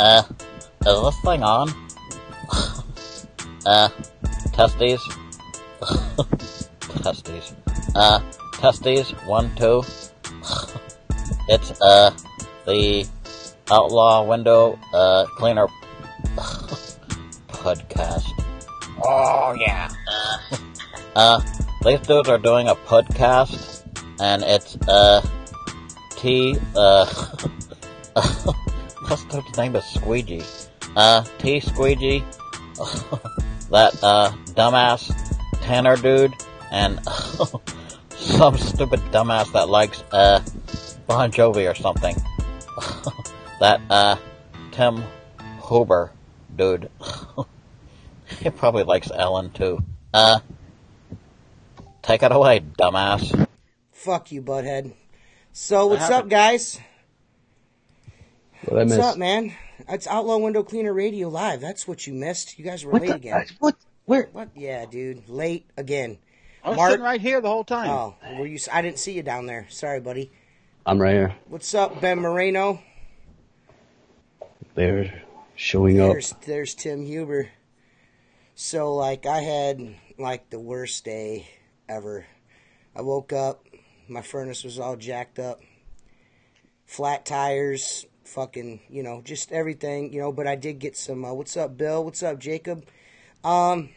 Is this thing on? Testes? Testes. Testes, 1, 2. It's, the Outlaw Window, Cleaner podcast. Oh, yeah. These dudes are doing a podcast, and it's, what's the name of Squeegee? T Squeegee, that, dumbass Tanner dude, and, some stupid dumbass that likes, Bon Jovi or something. That, Tim Huber dude. He probably likes Ellen, too. Take it away, dumbass. Fuck you, butthead. So, what's up, guys? What's up, man? It's Outlaw Window Cleaner Radio Live. That's what you missed. You guys were late again. What? Where? What? Yeah, dude. Late again. I was sitting right here the whole time. Oh, were you? I didn't see you down there. Sorry, buddy. I'm right here. What's up, Ben Moreno? They're showing up. There's Tim Huber. So, like, I had, like, the worst day ever. I woke up. My furnace was all jacked up. Flat tires. Fucking, just everything, but I did get some, what's up, Bill? What's up, Jacob? I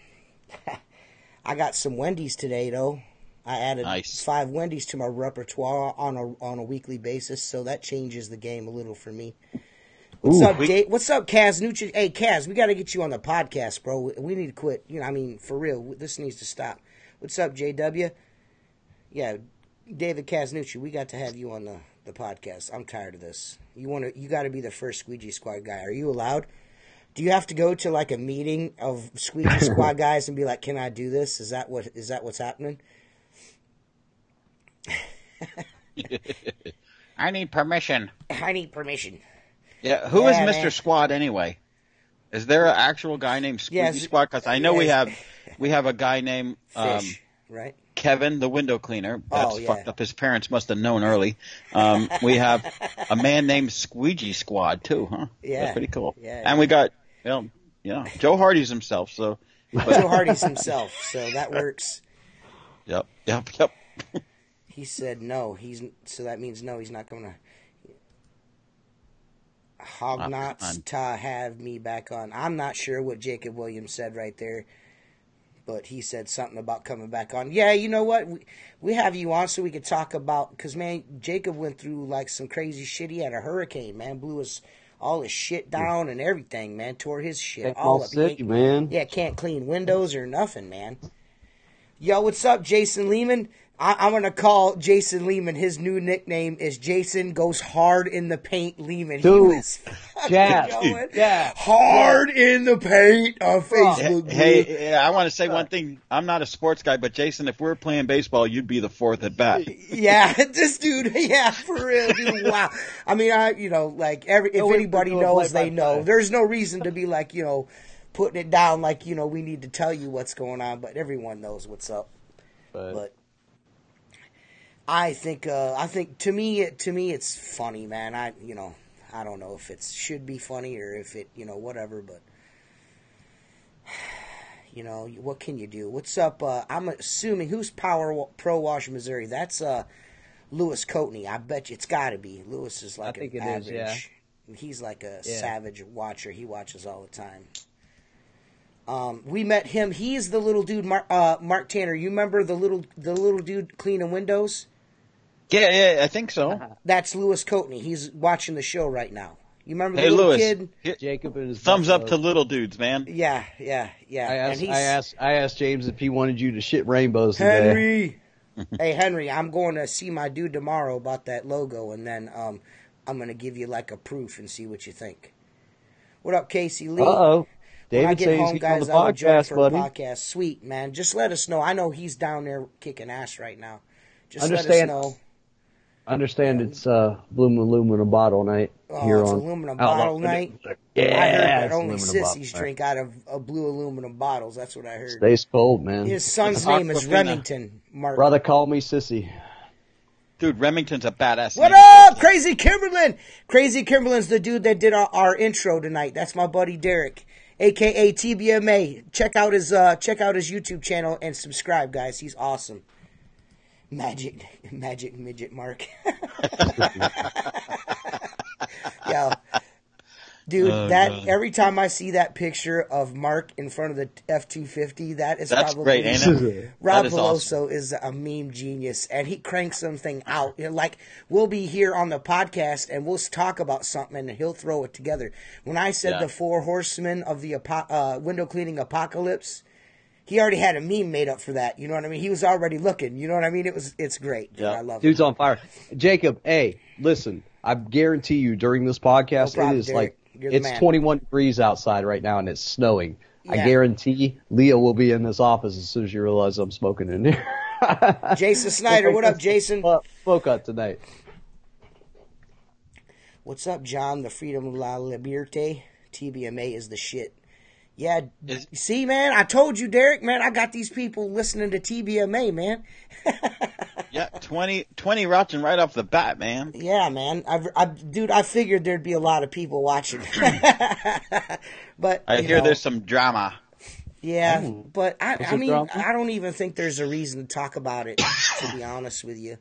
got some Wendy's today, though. I added 5 Wendy's to my repertoire on a weekly basis, so that changes the game a little for me. What's up, Jay? What's up, Kaz Nucci? Hey, Kaz, we got to get you on the podcast, bro. We need to quit. For real, this needs to stop. What's up, JW? Yeah, David Kaznucci, we got to have you on the podcast. I'm tired of this. You got to be the first Squeegee Squad guy. Are you allowed? Do you have to go to like a meeting of Squeegee Squad guys and be like, "Can I do this?" Is that what's happening? I need permission. Yeah, Yeah, who is Mr. Squad anyway? Is there an actual guy named Squeegee Squad? Because I know we have a guy named Fish, right? Kevin, the window cleaner. That's fucked up. His parents must have known early. We have a man named Squeegee Squad too, huh? Yeah, that's pretty cool. Yeah, and we got, Joe Hardy's himself. So Joe Hardy's himself. So that works. Yep. He said no. So that means no. He's not going to. Hognots to have me back on. I'm not sure what Jacob Williams said right there. But he said something about coming back on. Yeah, you know what? We have you on so we could talk about... Because, man, Jacob went through, like, some crazy shit. He had a hurricane, man. Blew all his shit down and everything, man. Tore his shit all up. Sick, man. Yeah, can't clean windows or nothing, man. Yo, what's up, Jason Lehman? I'm going to call Jason Lehman. His new nickname is Jason Goes Hard in the Paint Lehman. Dude, he was going hard in the paint on Facebook. Hey, I want to say one thing. I'm not a sports guy, but Jason, if we're playing baseball, you'd be the fourth at bat. Yeah, this dude, for real, dude, wow. I mean, if anybody knows, they know. There's no reason to be like, putting it down like, we need to tell you what's going on, but everyone knows what's up. But I think to me it's funny, man. I don't know if it should be funny or if it, whatever, but what can you do? What's up? I'm assuming who's Pro Wash Missouri? That's Lewis Coatney. I bet you it's got to be. Lewis is like an average. Yeah. He's like a savage watcher. He watches all the time. We met him. He's the little dude, Mark Tanner. You remember the little dude cleaning windows? Yeah, I think so. That's Lewis Coatney. He's watching the show right now. You remember the little kid? Jacob and his thumbs up to little dudes, man. Yeah. I asked James if he wanted you to shit rainbows today. Henry. Hey, Henry, I'm going to see my dude tomorrow about that logo, and then I'm going to give you like a proof and see what you think. What up, Casey Lee? Uh-oh. When I get home, guys, I'll join for buddy. a podcast. Sweet, man. Just let us know. I know he's down there kicking ass right now. Just let us know. Understand it's blue aluminum bottle night here it's on aluminum bottle night. Yeah, I heard that only aluminum sissies bottle drink out of blue aluminum bottles. That's what I heard. Stays cold, man. His son's name is Remington. Mark. Brother, call me sissy. Dude, Remington's a badass. What up, Crazy Kimberlin? Crazy Kimberlin's the dude that did our intro tonight. That's my buddy Derek, aka TBMA. Check out his YouTube channel and subscribe, guys. He's awesome. Magic midget Mark. Yo. Dude, every time I see that picture of Mark in front of the F-250, that's probably great, ain't it? Rob Veloso is a meme genius, and he cranks something out. You know, like, we'll be here on the podcast, and we'll talk about something, and he'll throw it together. When I said the 4 horsemen of the window cleaning apocalypse, he already had a meme made up for that. You know what I mean? He was already looking. You know what I mean? It's great. Dude. I love it. Dude's on fire. Jacob, hey, listen, I guarantee you during this podcast, it is Derek. It's 21 degrees outside right now, and it's snowing. Yeah. I guarantee Leo will be in this office as soon as you realize I'm smoking in here. Jason Snyder, what up, Jason? Smoke out tonight. What's up, John? The Freedom La Liberté. TBMA is the shit. Yeah, see, man, I told you, Derek, man, I got these people listening to TBMA, man. Yeah, 20 watching right off the bat, man. Yeah, man. Dude, I figured there'd be a lot of people watching. But I hear there's some drama. Yeah, but I mean, I don't even think there's a reason to talk about it, to be honest with you.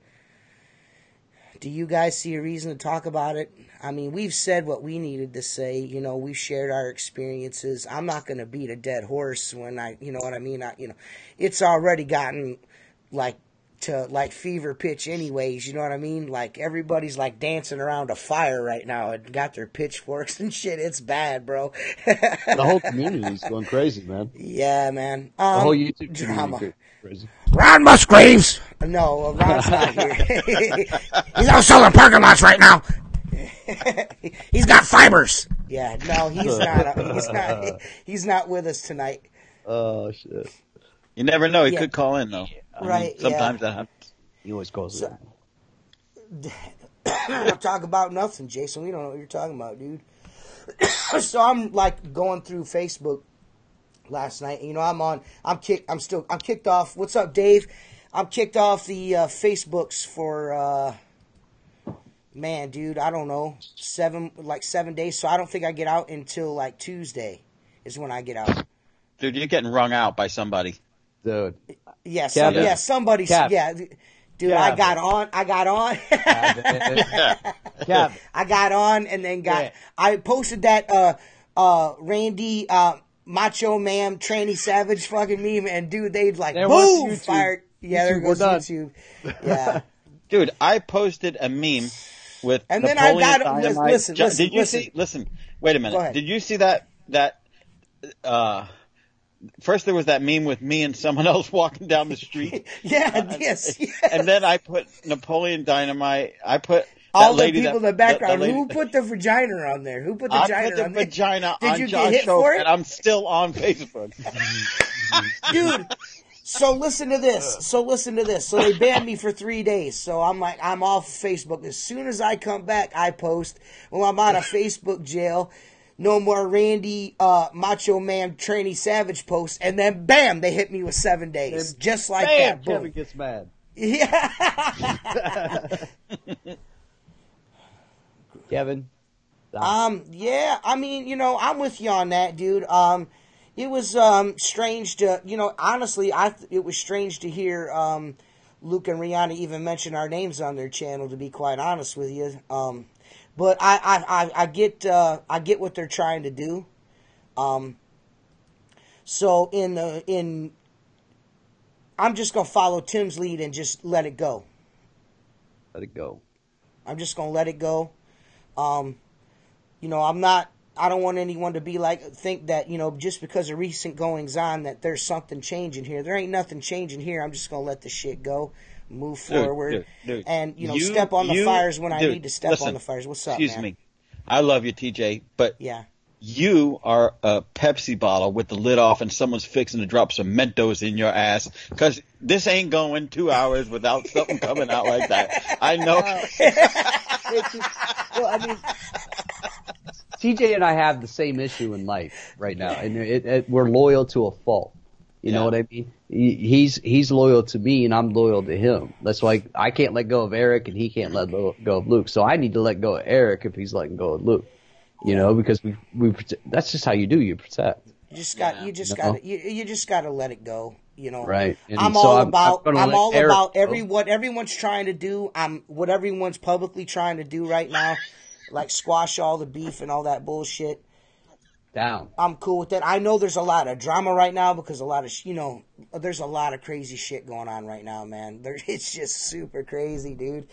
Do you guys see a reason to talk about it? I mean, we've said what we needed to say. You know, we've shared our experiences. I'm not going to beat a dead horse when you know what I mean? It's already gotten to fever pitch anyways, you know what I mean? Like, everybody's like dancing around a fire right now and got their pitchforks and shit. It's bad, bro. The whole community's going crazy, man. Yeah, man. The whole YouTube drama. Crazy. Ron Musgraves! No, Ron's not here. He's out selling parking lots right now. He's got fibers. Yeah, no, he's not. He's not with us tonight. Oh, shit. You never know. He could call in, though. Right, sometimes that happens. He always calls in. Don't talk about nothing, Jason. We don't know what you're talking about, dude. So I'm going through Facebook last night. You know, I'm kicked off. What's up, Dave? I'm kicked off the Facebooks for man, dude, I don't know, 7 days. So I don't think I get out until Tuesday is when I get out. Dude, you're getting wrung out by somebody. Dude. Yeah, somebody. Yeah, dude, Kevin. I got on. I got on and then I posted that Randy Macho Man Tranny Savage fucking meme, and dude, they'd boom, fired. Yeah, there goes YouTube. Yeah. Dude, I posted a meme with and then Napoleon I got Dynamite. Listen. Did you see? Listen, wait a minute. Did you see that? First there was that meme with me and someone else walking down the street. Yes. And then I put Napoleon Dynamite. I put all the people in the background. Who put the vagina on there? Who put the vagina on there? I put the vagina on Did you Josh get hit Hope, for it? and I'm still on Facebook. Dude, so listen to this. So they banned me for 3 days. So I'm off Facebook. As soon as I come back, I post. Well, I'm out of Facebook jail. No more Randy Macho Man Tranny Savage posts, and then bam, they hit me with 7 days, and just like bam, that. Boom. Kevin gets mad. Yeah. Kevin. Yeah. I mean, I'm with you on that, dude. It was strange to, honestly, it was strange to hear Luke and Rihanna even mention our names on their channel. To be quite honest with you. But I get what they're trying to do. So I'm just gonna follow Tim's lead and just let it go. Let it go. I'm just gonna let it go. I don't want anyone to think that, just because of recent goings on that there's something changing here. There ain't nothing changing here. I'm just gonna let the shit go. Move forward, dude. And step on the fires when I need to step on the fires. What's up, excuse me. I love you, TJ, but yeah, you are a Pepsi bottle with the lid off, and someo's fixing to drop some Mentos in your ass. Because this ain't going 2 hours without something coming out like that. I know. Well, I mean, TJ and I have the same issue in life right now, and we're loyal to a fault. You know what I mean? He's loyal to me, and I'm loyal to him. That's why I can't let go of Eric, and he can't let go of Luke. So I need to let go of Eric if he's letting go of Luke. You know, because we that's just how you do. You protect. You just gotta let it go. You know, right? And I'm so all about Eric what everyone's trying to do. What everyone's publicly trying to do right now, like squash all the beef and all that bullshit. Down. I'm cool with that. I know there's a lot of drama right now because there's a lot of crazy shit going on right now, man. It's just super crazy, dude.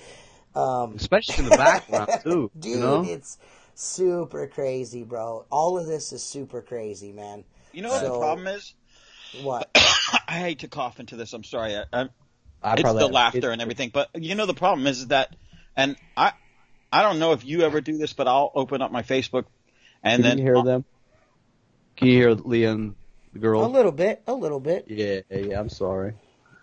Especially in the background too. Dude, you know? It's super crazy, bro. All of this is super crazy, man. You know what the problem is? What? I hate to cough into this. I'm sorry. It's probably the laughter and everything. But you know the problem is that, and I don't know if you ever do this, but I'll open up my Facebook and Can you hear them? Can you hear Liam, the girl? A little bit. Yeah. I'm sorry.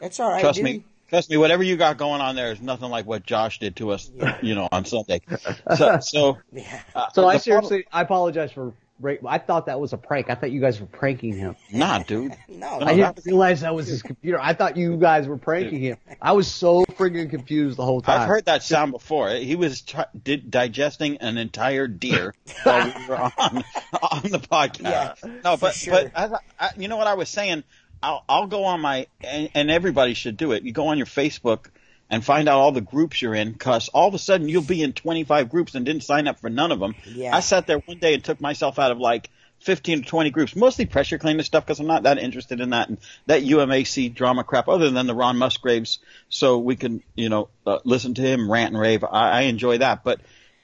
It's all right. Trust me. Whatever you got going on there is nothing like what Josh did to us, on Sunday. So I apologize for. I thought that was a prank. I thought you guys were pranking him. Nah, dude. No, I didn't realize that was his computer. I thought you guys were pranking him. I was so freaking confused the whole time. I've heard that sound before. He was digesting an entire deer while we were on the podcast. Yeah, no, but sure. but you know what I was saying. I'll go on and everybody should do it. You go on your Facebook and find out all the groups you're in, because all of a sudden you'll be in 25 groups and didn't sign up for none of them. Yeah. I sat there one day and took myself out of like 15 to 20 groups, mostly pressure cleaner stuff because I'm not that interested in that and that UMAC drama crap other than the Ron Musgraves, so we can, listen to him rant and rave. I enjoy that, but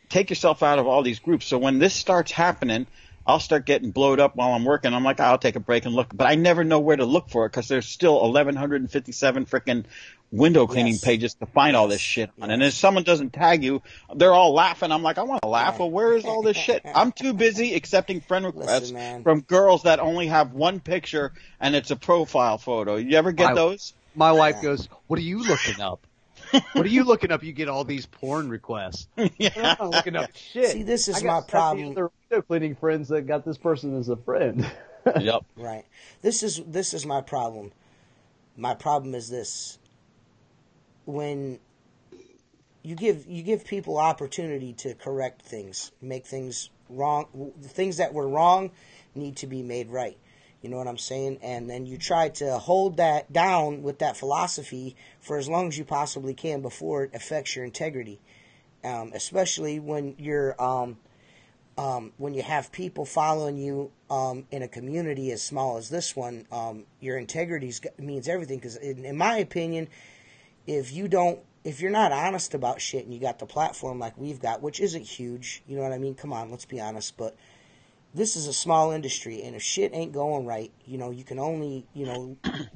take yourself out of all these groups. So when this starts happening, I'll start getting blowed up while I'm working. I'm like, I'll take a break and look, but I never know where to look for it because there's still 1,157 freaking window cleaning pages to find all this shit on. And if someone doesn't tag you, they're all laughing. I'm like, I want to laugh. Well, where is all this shit? I'm too busy accepting friend requests from girls that only have one picture and it's a profile photo. You ever get those? My wife goes, "What are you looking up? What are you looking up? You get all these porn requests." Yeah. I'm not looking up shit. See, this is my problem. Other window cleaning friends that got this person as a friend. Yep. Right. This is my problem. My problem is this. When you give people opportunity to correct things, make things wrong, the things that were wrong need to be made right. You know what I'm saying? And then you try to hold that down with that philosophy for as long as you possibly can before it affects your integrity. Especially when you're when you have people following you in a community as small as this one, your integrity means everything. Because in my opinion, if you're not honest about shit and you got the platform like we've got, which isn't huge, you know what I mean? Come on, let's be honest. But this is a small industry, and if shit ain't going right, you can only,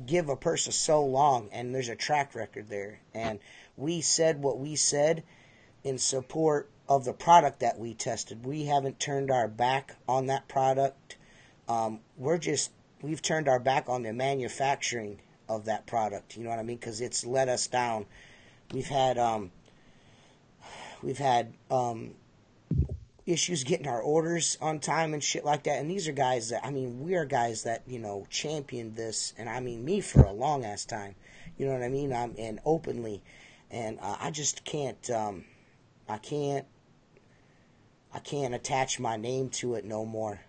give a person so long, and there's a track record there. And we said what we said in support of the product that we tested. We haven't turned our back on that product. We've turned our back on the manufacturing of that product. You know what I mean? Because it's let us down. We've had issues getting our orders on time and shit like that. And these are guys that, we are guys that, championed this, and me for a long ass time. You know what I mean? And openly. And I just can't, I can't attach my name to it no more.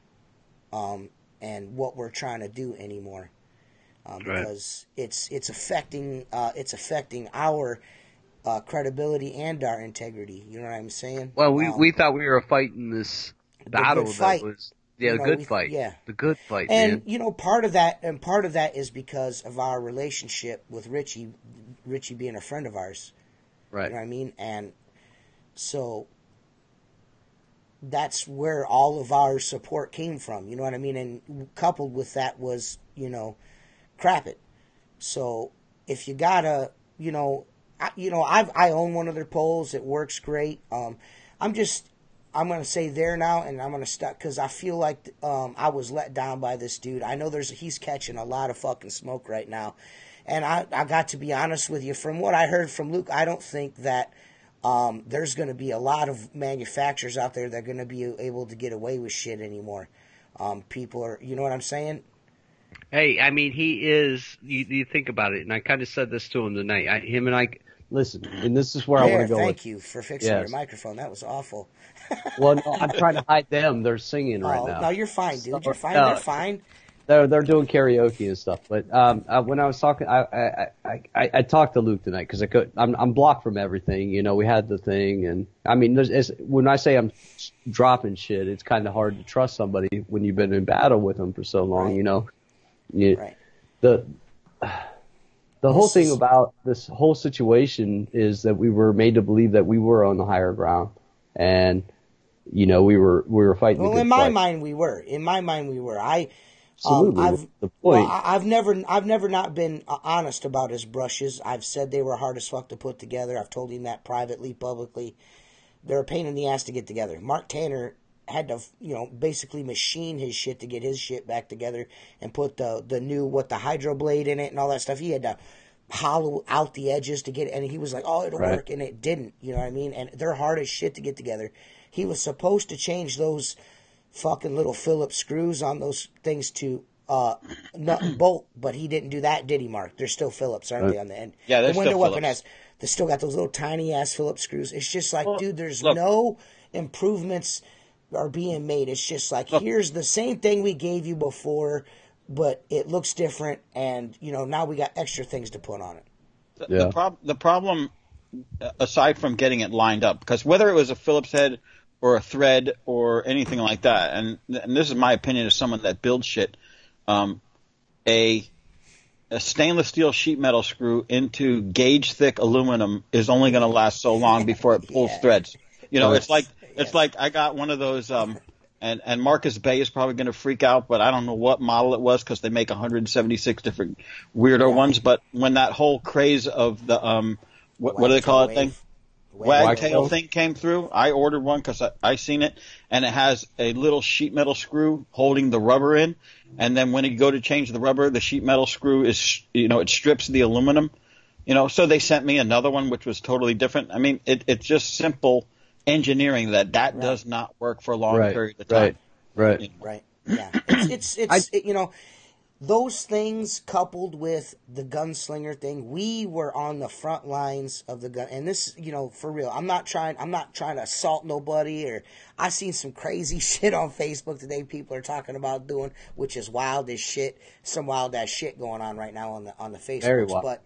And what we're trying to do anymore. Because it's affecting our credibility and our integrity. You know what I'm saying? Well, we thought we were fighting this battle that was the good fight. Yeah, the good fight. And man. part of that is because of our relationship with Richie being a friend of ours. Right. You know what I mean? And so that's where all of our support came from. You know what I mean? And coupled with that was, crap it. So if you gotta, I own one of their poles. It works great. I'm going to say there now, and I'm going to stop because I feel like I was let down by this dude. I know he's catching a lot of fucking smoke right now. And I got to be honest with you. From what I heard from Luke, I don't think that there's going to be a lot of manufacturers out there that are going to be able to get away with shit anymore. People are, you know what I'm saying? Hey, I mean, he is. You think about it, and I kind of said this to him tonight. Him and I listen, and this is where I want to go. Thank you for fixing your microphone. That was awful. Well, no, I'm trying to hide them. They're singing right now. No, you're fine, dude. You're fine. They're fine. They're doing karaoke and stuff. But when I was talking, I talked to Luke tonight because I'm blocked from everything. You know, we had the thing, and I mean, when I say I'm dropping shit, it's kind of hard to trust somebody when you've been in battle with them for so long. Right. You know, right. The whole thing about this whole situation is that we were made to believe that we were on the higher ground, and you know, we were fighting. Well, in my mind, we were. Absolutely. The point. Well, I've never not been honest about his brushes. I've said they were hard as fuck to put together. I've told him that privately, publicly. They're a pain in the ass to get together. Mark Tanner had to, basically machine his shit to get his shit back together and put the new hydro blade in it and all that stuff. He had to hollow out the edges to get it, and he was like, "Oh, it'll work," and it didn't. You know what I mean? And they're hard as shit to get together. He was supposed to change those fucking little Phillips screws on those things to nut and bolt, but he didn't do that, did he, Mark? They're still Phillips, aren't they, on the end? Yeah, they're the window still weapon Phillips. they still got those little tiny ass Phillips screws. It's just like, dude, there's no improvements are being made. It's just like, here's the same thing we gave you before, but it looks different, and now we got extra things to put on it. The problem, aside from getting it lined up, because whether it was a Phillips head or a thread or anything like that, and this is my opinion as someone that builds shit, a stainless steel sheet metal screw into gauge thick aluminum is only going to last so long before it pulls threads. It's like I got one of those, and Marcus Bay is probably going to freak out, but I don't know what model it was because they make 176 different weirdo ones. But when that whole craze of the what do they call it thing? Wagtail thing came through. I ordered one because I seen it, and it has a little sheet metal screw holding the rubber in, and then when you go to change the rubber, the sheet metal screw is, it strips the aluminum, so they sent me another one which was totally different. I mean, it's just simple engineering that does not work for a long period of time. Right. Yeah. It's those things coupled with the gunslinger thing, we were on the front lines of the gun. And this, for real, I'm not trying to assault nobody, or I seen some crazy shit on Facebook today people are talking about doing, which is wild as shit. Some wild ass shit going on right now on the Facebook. Very wild. But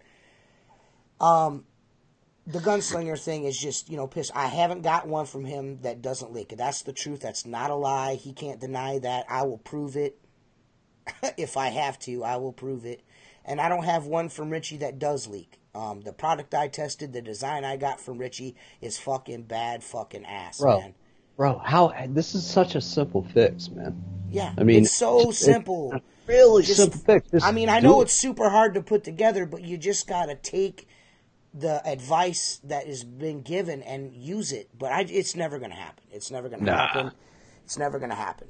the gunslinger thing is just, piss. I haven't got one from him that doesn't leak. That's the truth. That's not a lie. He can't deny that. I will prove it. If I have to, I will prove it. And I don't have one from Richie that does leak. The product I tested, the design I got from Richie is fucking bad fucking ass, man. Bro, this is such a simple fix, man. Yeah, I mean, it's so simple. It's really simple fix. I know it's super hard to put together, but you just got to take the advice that has been given and use it. But it's never going to happen. It's never going to happen. It's never going to happen.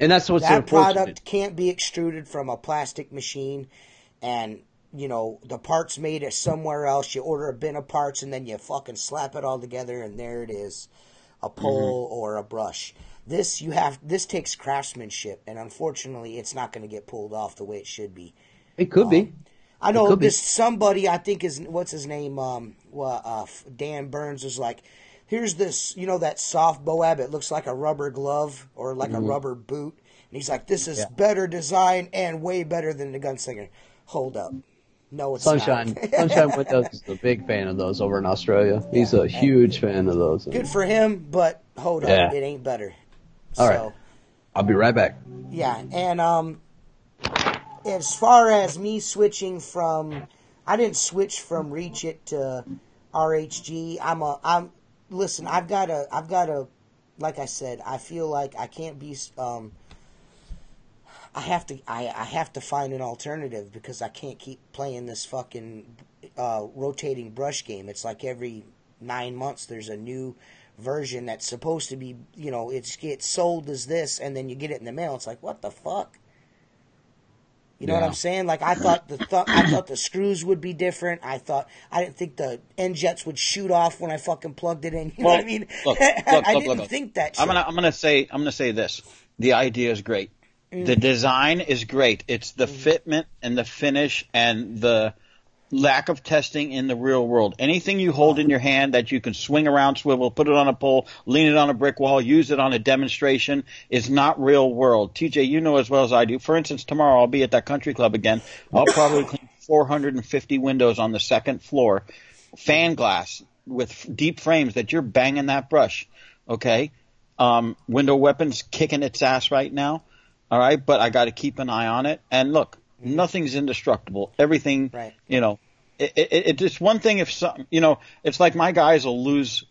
And that's what's that product can't be extruded from a plastic machine, and the parts made it somewhere else. You order a bin of parts and then you fucking slap it all together, and there it is, a pole or a brush. This takes craftsmanship, and unfortunately, it's not going to get pulled off the way it should be. It could be. I know this somebody, I think is what's his name, Dan Burns is like, here's this, that soft Boab. It looks like a rubber glove or like a rubber boot. And he's like, this is better design and way better than the gunslinger. Hold up. No, it's Sunshine. not. Sunshine Windows is a big fan of those over in Australia. Yeah, he's a huge fan of those. Good for him, but hold up. It ain't better. All right. I'll be right back. Yeah, and as far as me switching from, I didn't switch from Reach It to RHG. Listen, I've got to, like I said, I feel like I can't be, I have to find an alternative because I can't keep playing this fucking, rotating brush game. It's like every 9 months there's a new version that's supposed to be, it gets sold as this, and then you get it in the mail. It's like, what the fuck? You know what I'm saying? Like, I thought the screws would be different. I didn't think the end jets would shoot off when I fucking plugged it in. You know what I mean? I didn't think that shit. I'm gonna say this. The idea is great. The design is great. It's the fitment and the finish and the lack of testing in the real world. Anything you hold in your hand that you can swing around, swivel, put it on a pole, lean it on a brick wall, use it on a demonstration is not real world. TJ, you know as well as I do. For instance, tomorrow I'll be at that country club again. I'll probably clean 450 windows on the second floor, fan glass with deep frames that you're banging that brush. Okay? Window weapons kicking its ass right now. All right, but I got to keep an eye on it. And look, nothing's indestructible. Everything, you know, it's one thing if some, you know, it's like my guys will lose,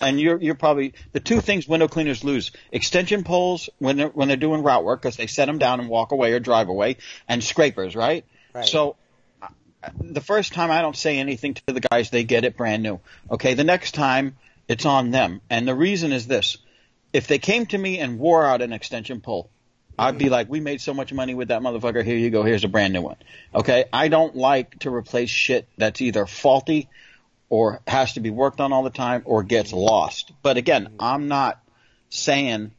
and you're probably the two things window cleaners lose: extension poles when they're doing route work because they set them down and walk away or drive away, and scrapers, right? So the first time I don't say anything to the guys, they get it brand new. Okay, the next time it's on them, and the reason is this: if they came to me and wore out an extension pole, I'd be like, we made so much money with that motherfucker. Here you go. Here's a brand new one. Okay? I don't like to replace shit that's either faulty or has to be worked on all the time or gets lost. But again, I'm not saying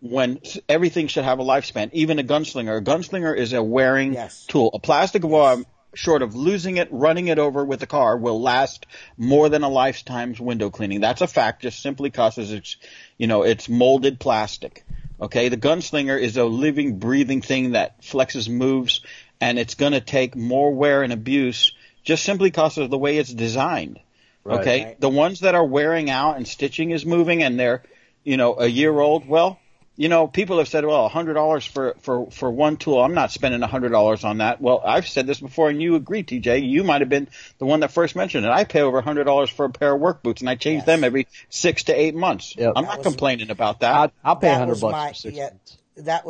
when everything should have a lifespan. Even a gunslinger. A gunslinger is a wearing tool. A plastic arm, short of losing it, running it over with a car, will last more than a lifetime's window cleaning. That's a fact, just simply because it's, you know, it's molded plastic. Okay, the gunslinger is a living, breathing thing that flexes, moves, and it's going to take more wear and abuse just simply because of the way it's designed. Okay, the ones that are wearing out and stitching is moving and they're, you know, a year old, well, you know, people have said, well, $100 for one tool. I'm not spending $100 on that. Well, I've said this before, and you agree, TJ. You might have been the one that first mentioned it. I pay over $100 for a pair of work boots, and I change them every 6 to 8 months. Yep. I'm not complaining about that. I'll pay $100 for 6 months. That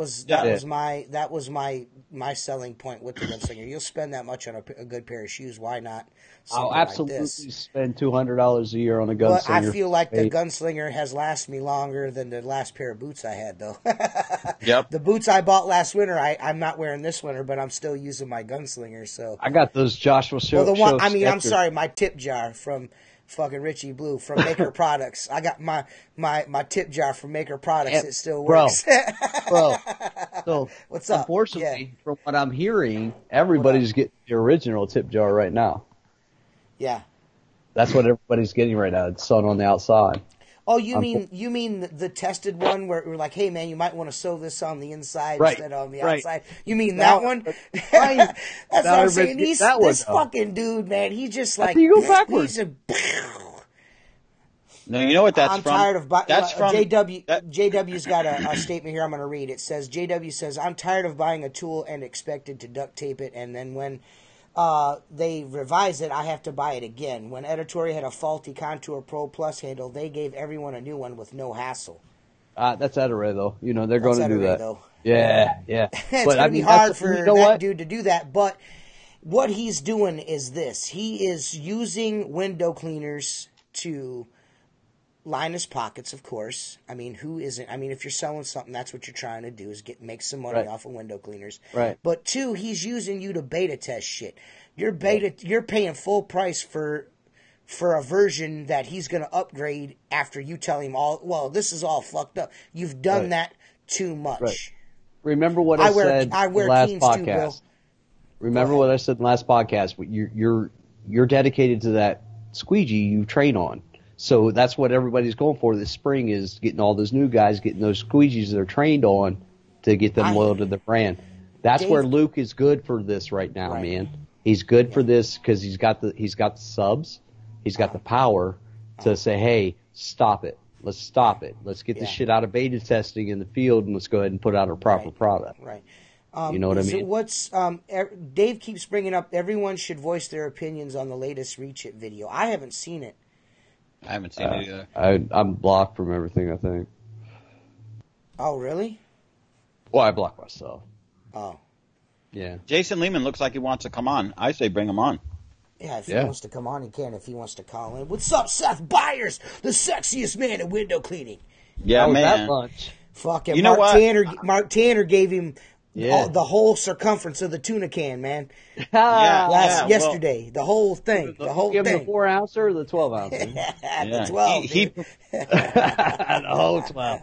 was my selling point with the gunslinger. You'll spend that much on a good pair of shoes. Why not? I'll absolutely spend $200 a year on a gunslinger. But I feel like the gunslinger has lasted me longer than the last pair of boots I had, though. Yep. The boots I bought last winter, I'm not wearing this winter, but I'm still using my gunslinger. So I got those Joshua Show. Well, the one, I mean, I'm sorry, my tip jar from fucking Richie Blue from Maker Products. I got my tip jar from Maker Products. It still works. Bro. So what's up? Unfortunately, from what I'm hearing, everybody's getting the original tip jar right now. Yeah. That's what everybody's getting right now. It's sewn on the outside. Oh, you mean the tested one where we're like, hey man, you might want to sew this on the inside instead of on the outside. You mean that one? That's what I'm saying. This fucking dude, man, he's just like you go backwards. No, you know what that's from? I'm tired of buying. That's from JW's got a statement here I'm going to read. It says, JW says, I'm tired of buying a tool and expected to duct tape it, and then when they revise it, I have to buy it again. When Editori had a faulty Contour Pro Plus handle, they gave everyone a new one with no hassle. That's Editori, though. You know, they're going to do that. Though. Yeah. It's going to be hard for that dude to do that, but what he's doing is this. He is using window cleaners to line his pockets, of course. I mean, who isn't? I mean, if you're selling something, that's what you're trying to do is make some money off of window cleaners. Right. But two, he's using you to beta test shit. You're paying full price for a version that he's going to upgrade after you tell him this is all fucked up. You've done that too much. Right. Remember what I said in the last podcast. Remember what I said in the last podcast. You're dedicated to that squeegee you train on. So that's what everybody's going for this spring is getting all those new guys, getting those squeegees they're trained on to get them loyal to the brand. That's where Luke is good for this right now, man. He's good for this because he's got the subs, he's got the power to say, hey, stop it. Let's stop it. Let's get this shit out of beta testing in the field and let's go ahead and put out a proper product. Right. You know what I mean? What's Dave keeps bringing up? Everyone should voice their opinions on the latest Reach It video. I haven't seen it. I haven't seen it either. I'm blocked from everything, I think. Oh, really? Well, I block myself. Oh. Yeah. Jason Lehman looks like he wants to come on. I say bring him on. Yeah, if he wants to come on, he can. If he wants to call in. What's up, Seth Byers? The sexiest man in window cleaning. Yeah, man. That much. Fucking you know Mark Tanner gave him the whole circumference of the tuna can, man. Yesterday, the whole thing, the whole thing. Give him the 4 ounce or the 12 ounce? The 12. The whole 12.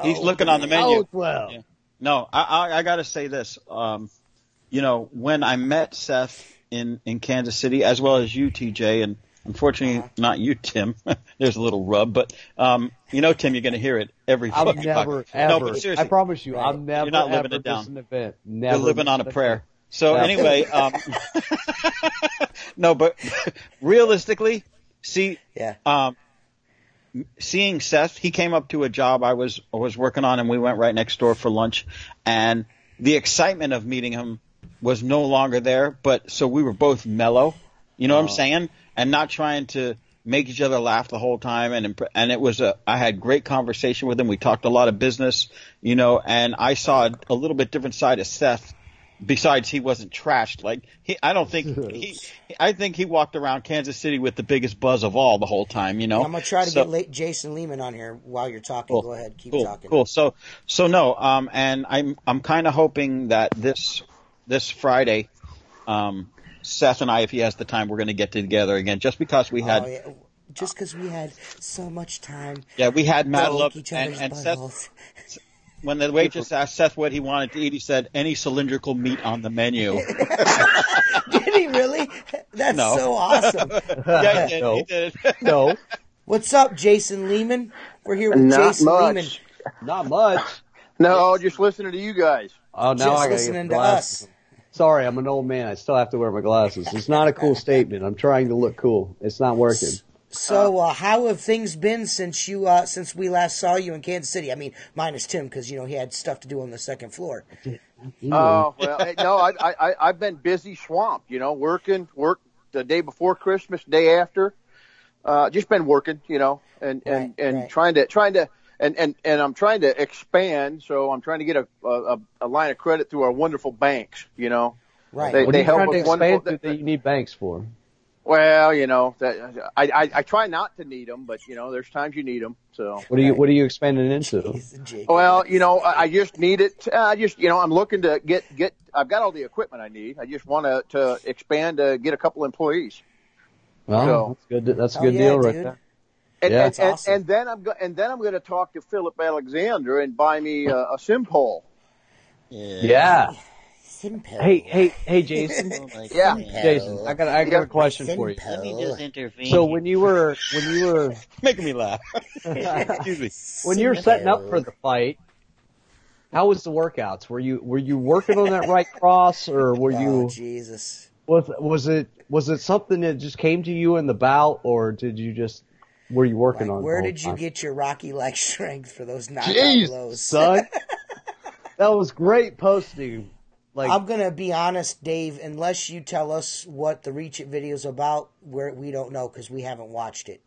He's looking on the menu. Oh, 12. No, I got to say this. When I met Seth in Kansas City, as well as you, TJ, and unfortunately not you, Tim. There's a little rub, but Tim, you're going to hear it every I'm fucking never, podcast. ever. No, but seriously, I promise you, I'm never, you're not living ever it down. missing an event. Never. You're living on a prayer. So Yeah. anyway, no, but realistically, seeing Seth, he came up to a job I was working on, and we went right next door for lunch, and the excitement of meeting him was no longer there. But so we were both mellow, you know what I'm saying, and not trying to make each other laugh the whole time. And it was I had great conversation with him. We talked a lot of business, and I saw a little bit different side of Seth. Besides, he wasn't trashed. Like I think he walked around Kansas City with the biggest buzz of all the whole time. I'm gonna try to get Jason Lehman on here while you're talking. Cool. Go ahead, keep talking. Cool. So no. And I'm kind of hoping that this Friday, Seth and I, if he has the time, we're going to get together again. Just because we had. Just because we had so much time. Yeah, we had mad love, each and Seth. When the waitress asked Seth what he wanted to eat, he said, any cylindrical meat on the menu. Did he really? That's so awesome. Yeah, he did. No. What's up, Jason Lehman? We're here with Jason Lehman. Not much. No, just listening to you guys. Oh, now Just I gotta listening get to glasses. us. Sorry, I'm an old man. I still have to wear my glasses. It's not a cool statement. I'm trying to look cool. It's not working. So, how have things been since we last saw you in Kansas City? I mean, minus Tim, because he had stuff to do on the second floor. Oh well, no, I've been busy, swamped. Work the day before Christmas, day after. Just been working, and Right. trying to and I'm trying to expand. So I'm trying to get a line of credit through our wonderful banks. Right. What are They you help trying to us expand wonderful. that you need banks for? Well, that I try not to need them, but there's times you need them. So What are you expanding into? well, I just need it. I'm looking to get. I've got all the equipment I need. I just want to expand to get a couple employees. Well, So- that's good. That's a good yeah, deal right dude. there. And, Yeah. and, awesome. and then I'm going to talk to Philip Alexander and buy me a sim pole. Yeah. Simple. Hey, Jason. Oh my Yeah. goodness. Jason, I got a question for you. Let me just intervene. So when you were Making me laugh. Excuse me. when you were setting up for the fight, how was the workouts? Were you working on that right cross, or were Oh, you Jesus. was it something that just came to you in the bout, or were you working on it? Where the whole did you time? get your Rocky-like strength for those knockout Jeez, blows? son? That was great posting. I'm going to be honest, Dave, unless you tell us what the Reach It video is about, we don't know because we haven't watched it.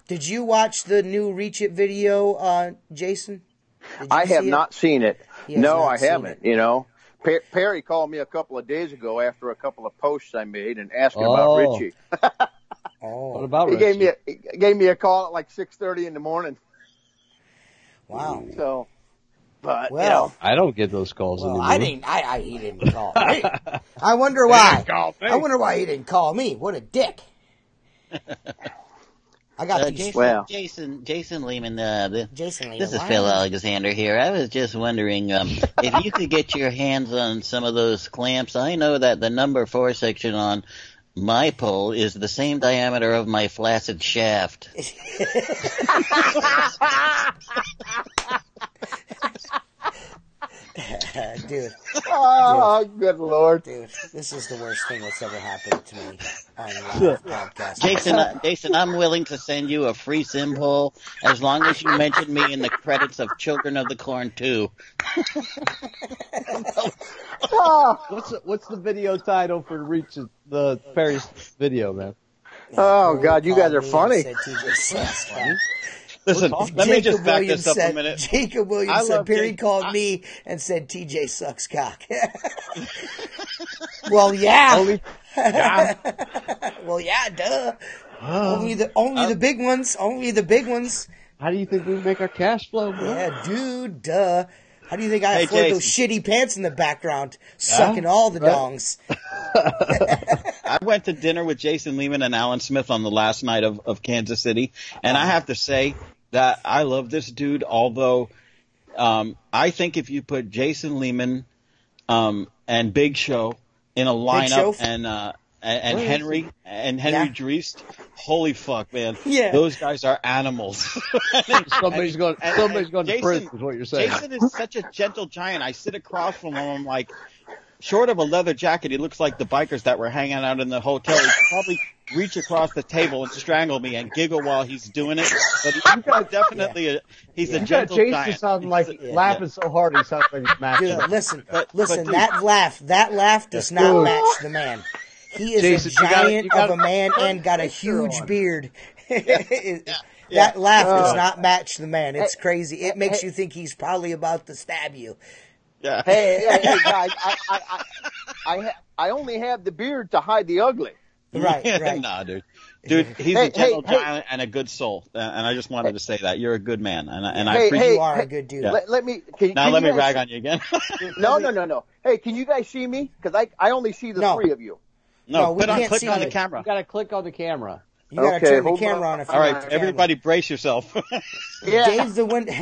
Did you watch the new Reach It video, Jason? Did you I have see it? not seen it. He has No, not I seen haven't. it. Perry called me a couple of days ago after a couple of posts I made and asked me about Richie. What Oh, about He Richie? gave me a call at like 6:30 in the morning. wow. So, but Well, I don't get those calls well, anymore. he didn't call me. I wonder why. I wonder why he didn't call me. What a dick. I got these. Jason, Well. Jason Lehman, Jason Lehman, this is why Phil not? Alexander here. I was just wondering if you could get your hands on some of those clamps. I know that the number 4 section on my pole is the same diameter of my flaccid shaft. Dude, oh, good Lord. dude, this is the worst thing that's ever happened to me on live podcast. Jason, I'm willing to send you a free sim pole as long as you mention me in the credits of Children of the Corn 2. What's the video title for Reach the Perry's video, man? Oh, God, you guys are funny. Said TJ sucks, man. Listen, let me just back this up a said, minute. Jacob I Williams said love Perry Jake. called me and said TJ sucks cock. Well, yeah. Well, yeah, duh. Only the big ones. Only the big ones. How do you think we make our cash flow, bro? Yeah, dude, duh. How do you think I Hey, afford those Jason. shitty pants in the background, sucking all the right. dongs? I went to dinner with Jason Lehman and Alan Smith on the last night of Kansas City, and I have to say, that I love this dude, although I think if you put Jason Lehman and Big Show in a lineup and Henry Dreist, holy fuck, man. Yeah. Those guys are animals. Somebody's going to prison is what you're saying. Jason is such a gentle giant. I sit across from him, I'm like, short of a leather jacket, he looks like the bikers that were hanging out in the hotel. He could probably reach across the table and strangle me and giggle while he's doing it. But he's definitely he's a gentle Jason giant. sounds like laughing so hard he sounds like he's mashing. Dude, listen, dude, that laugh does not match the man. He is Jason, a giant of a man and got a huge beard. That laugh does not match the man. It's crazy. It makes you think he's probably about to stab you. Yeah. Hey, guys, I only have the beard to hide the ugly. Right. Nah, dude. Dude, he's a gentle giant and a good soul. And I just wanted to say that. You're a good man. And I appreciate you are a good dude. Yeah. Let me rag on you again. No. Hey, can you guys see me? Because I only see the three of you. No, we can't click see on you. the camera. You got to click on the camera. You got to turn the camera on. All right, everybody brace yourself. Yeah. Dave the window.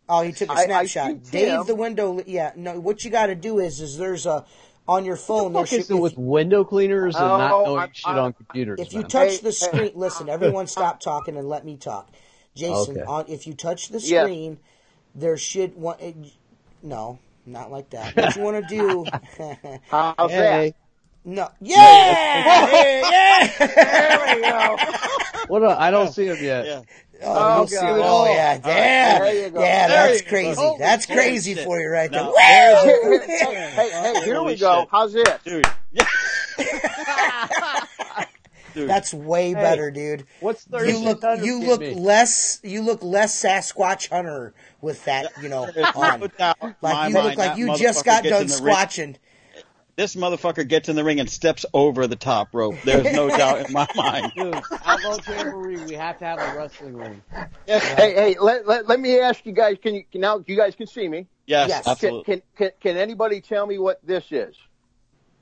Oh, he took a snapshot. Dave the window. Yeah. No, what you got to do is there's a on your phone. What is it with window cleaners and not knowing shit on computers? If you touch the screen, listen. Everyone, stop talking and let me talk. Jason, if you touch the screen, there should no, not like that. What you want to do? How's that? No. Yeah. There we go. What? I don't see him yet. Yeah. Oh, God. Oh, yeah. Damn. There you go. Yeah, that's There crazy. you go. That's crazy for you right there. No. Hey, here we go. Shit. How's it? Dude. Dude. That's way better, dude. What's You look less Sasquatch Hunter with that, on. Like you look like you just got done squatching. This motherfucker gets in the ring and steps over the top rope. There's no doubt in my mind. Dude, outlaw camaraderie, we have to have a wrestling ring. Hey, let me ask you guys. You guys can see me? Yes. Absolutely. Can anybody tell me what this is?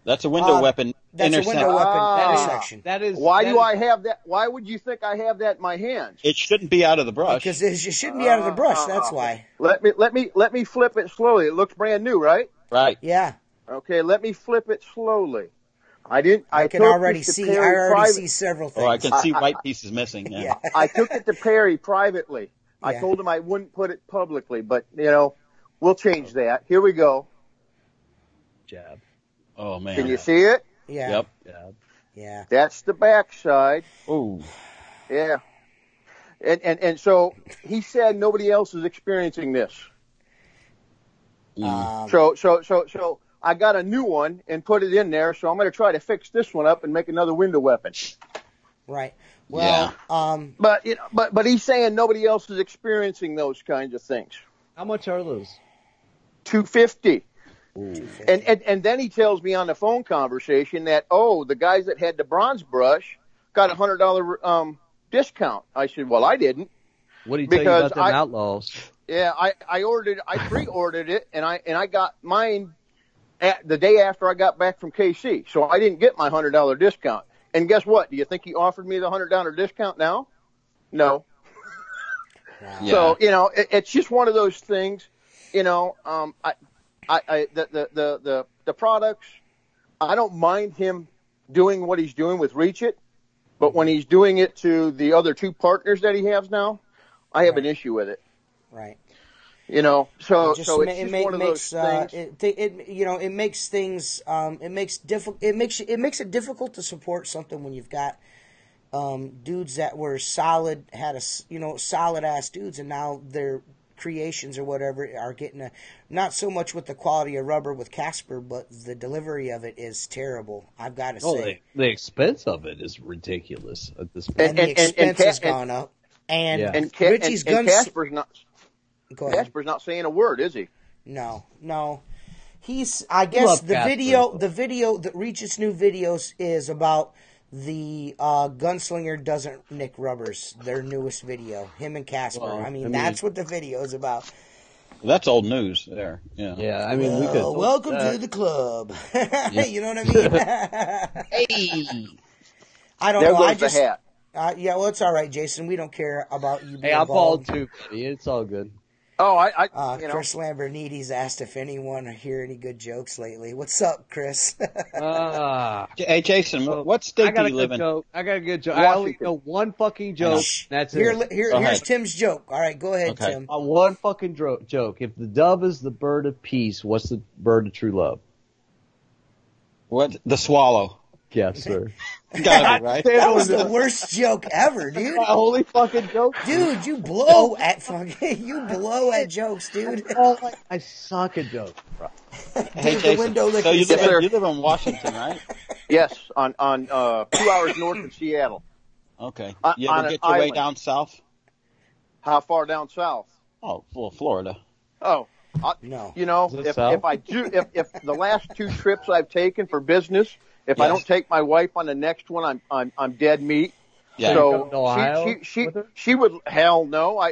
That's a window weapon. That's a window weapon intersection. That is. Why do I have that? Why would you think I have that in my hands? It shouldn't be out of the brush. Because it shouldn't be out of the brush. That's why. Let me flip it slowly. It looks brand new, right? Right. Yeah. Okay, let me flip it slowly. I can already see. I already see several things. Oh, I can see white pieces missing. Yeah. I took it to Perry privately. I told him I wouldn't put it publicly, but we'll change that. Here we go. Jab. Oh man. Can you see it? Yeah. Yep. Jab. Yeah. That's the backside. Ooh. Yeah. And so he said nobody else is experiencing this. So I got a new one and put it in there. So I'm going to try to fix this one up and make another window weapon. Right. Well, but he's saying nobody else is experiencing those kinds of things. How much are those? $250. And then he tells me on the phone conversation that the guys that had the bronze brush got $100 discount. I said, well, I didn't. What did he tell you about them outlaws? Yeah, I pre-ordered it, and I got mine the day after I got back from KC, so I didn't get my $100 discount. And guess what? Do you think he offered me the $100 discount now? No. Wow. Yeah. So it's just one of those things. The products. I don't mind him doing what he's doing with Reach It, but when he's doing it to the other two partners that he has now, I have an issue with it. Right. So it's one of those things. It makes things. It makes it difficult to support something when you've got dudes that were solid, had solid ass dudes, and now their creations or whatever are getting not so much with the quality of rubber with Casper, but the delivery of it is terrible. I've got to say, the expense of it is ridiculous at this point. And the expense has gone up. And Richie's guns. Casper's not. Go ahead. Casper's not saying a word, is he? No. He's. I guess the video that Reach's new videos is about the Gunslinger Doesn't Nick Rubbers. Their newest video, him and Casper. Well, that's what the video is about. That's old news there. Yeah. Yeah. I mean, we could. Welcome to the club. You know what I mean? Hey. I don't there know. Goes the hat. Yeah, well, it's all right, Jason. We don't care about you being Hey, I'm bald bald. too, buddy. It's all good. Oh, Chris Lambernides asked if anyone hear any good jokes lately. What's up, Chris? Hey, Jason, what state do you live in? I got a good joke. Washington. I only know one fucking joke. That's it. Here's Tim's joke. All right, go ahead, Okay. Tim. One fucking joke. If the dove is the bird of peace, what's the bird of true love? What? The swallow. Yes, sir. Gotta be right. That was the worst joke ever, dude. My only fucking joke. Dude, you blow at jokes, dude. I suck at jokes, bro. Hey, the Jason, window so you lickers. live in Washington, right? Yes, on 2 hours north of Seattle. Okay. On You ever an get your way island. down south? How far down south? Oh, well, Florida. Oh, No. you know, Is it if south? I do, if the last 2 trips I've taken for business, if I Yes. don't take my wife on the next one, I'm dead meat. Yeah. So- So come to Ohio with her? she would hell no. I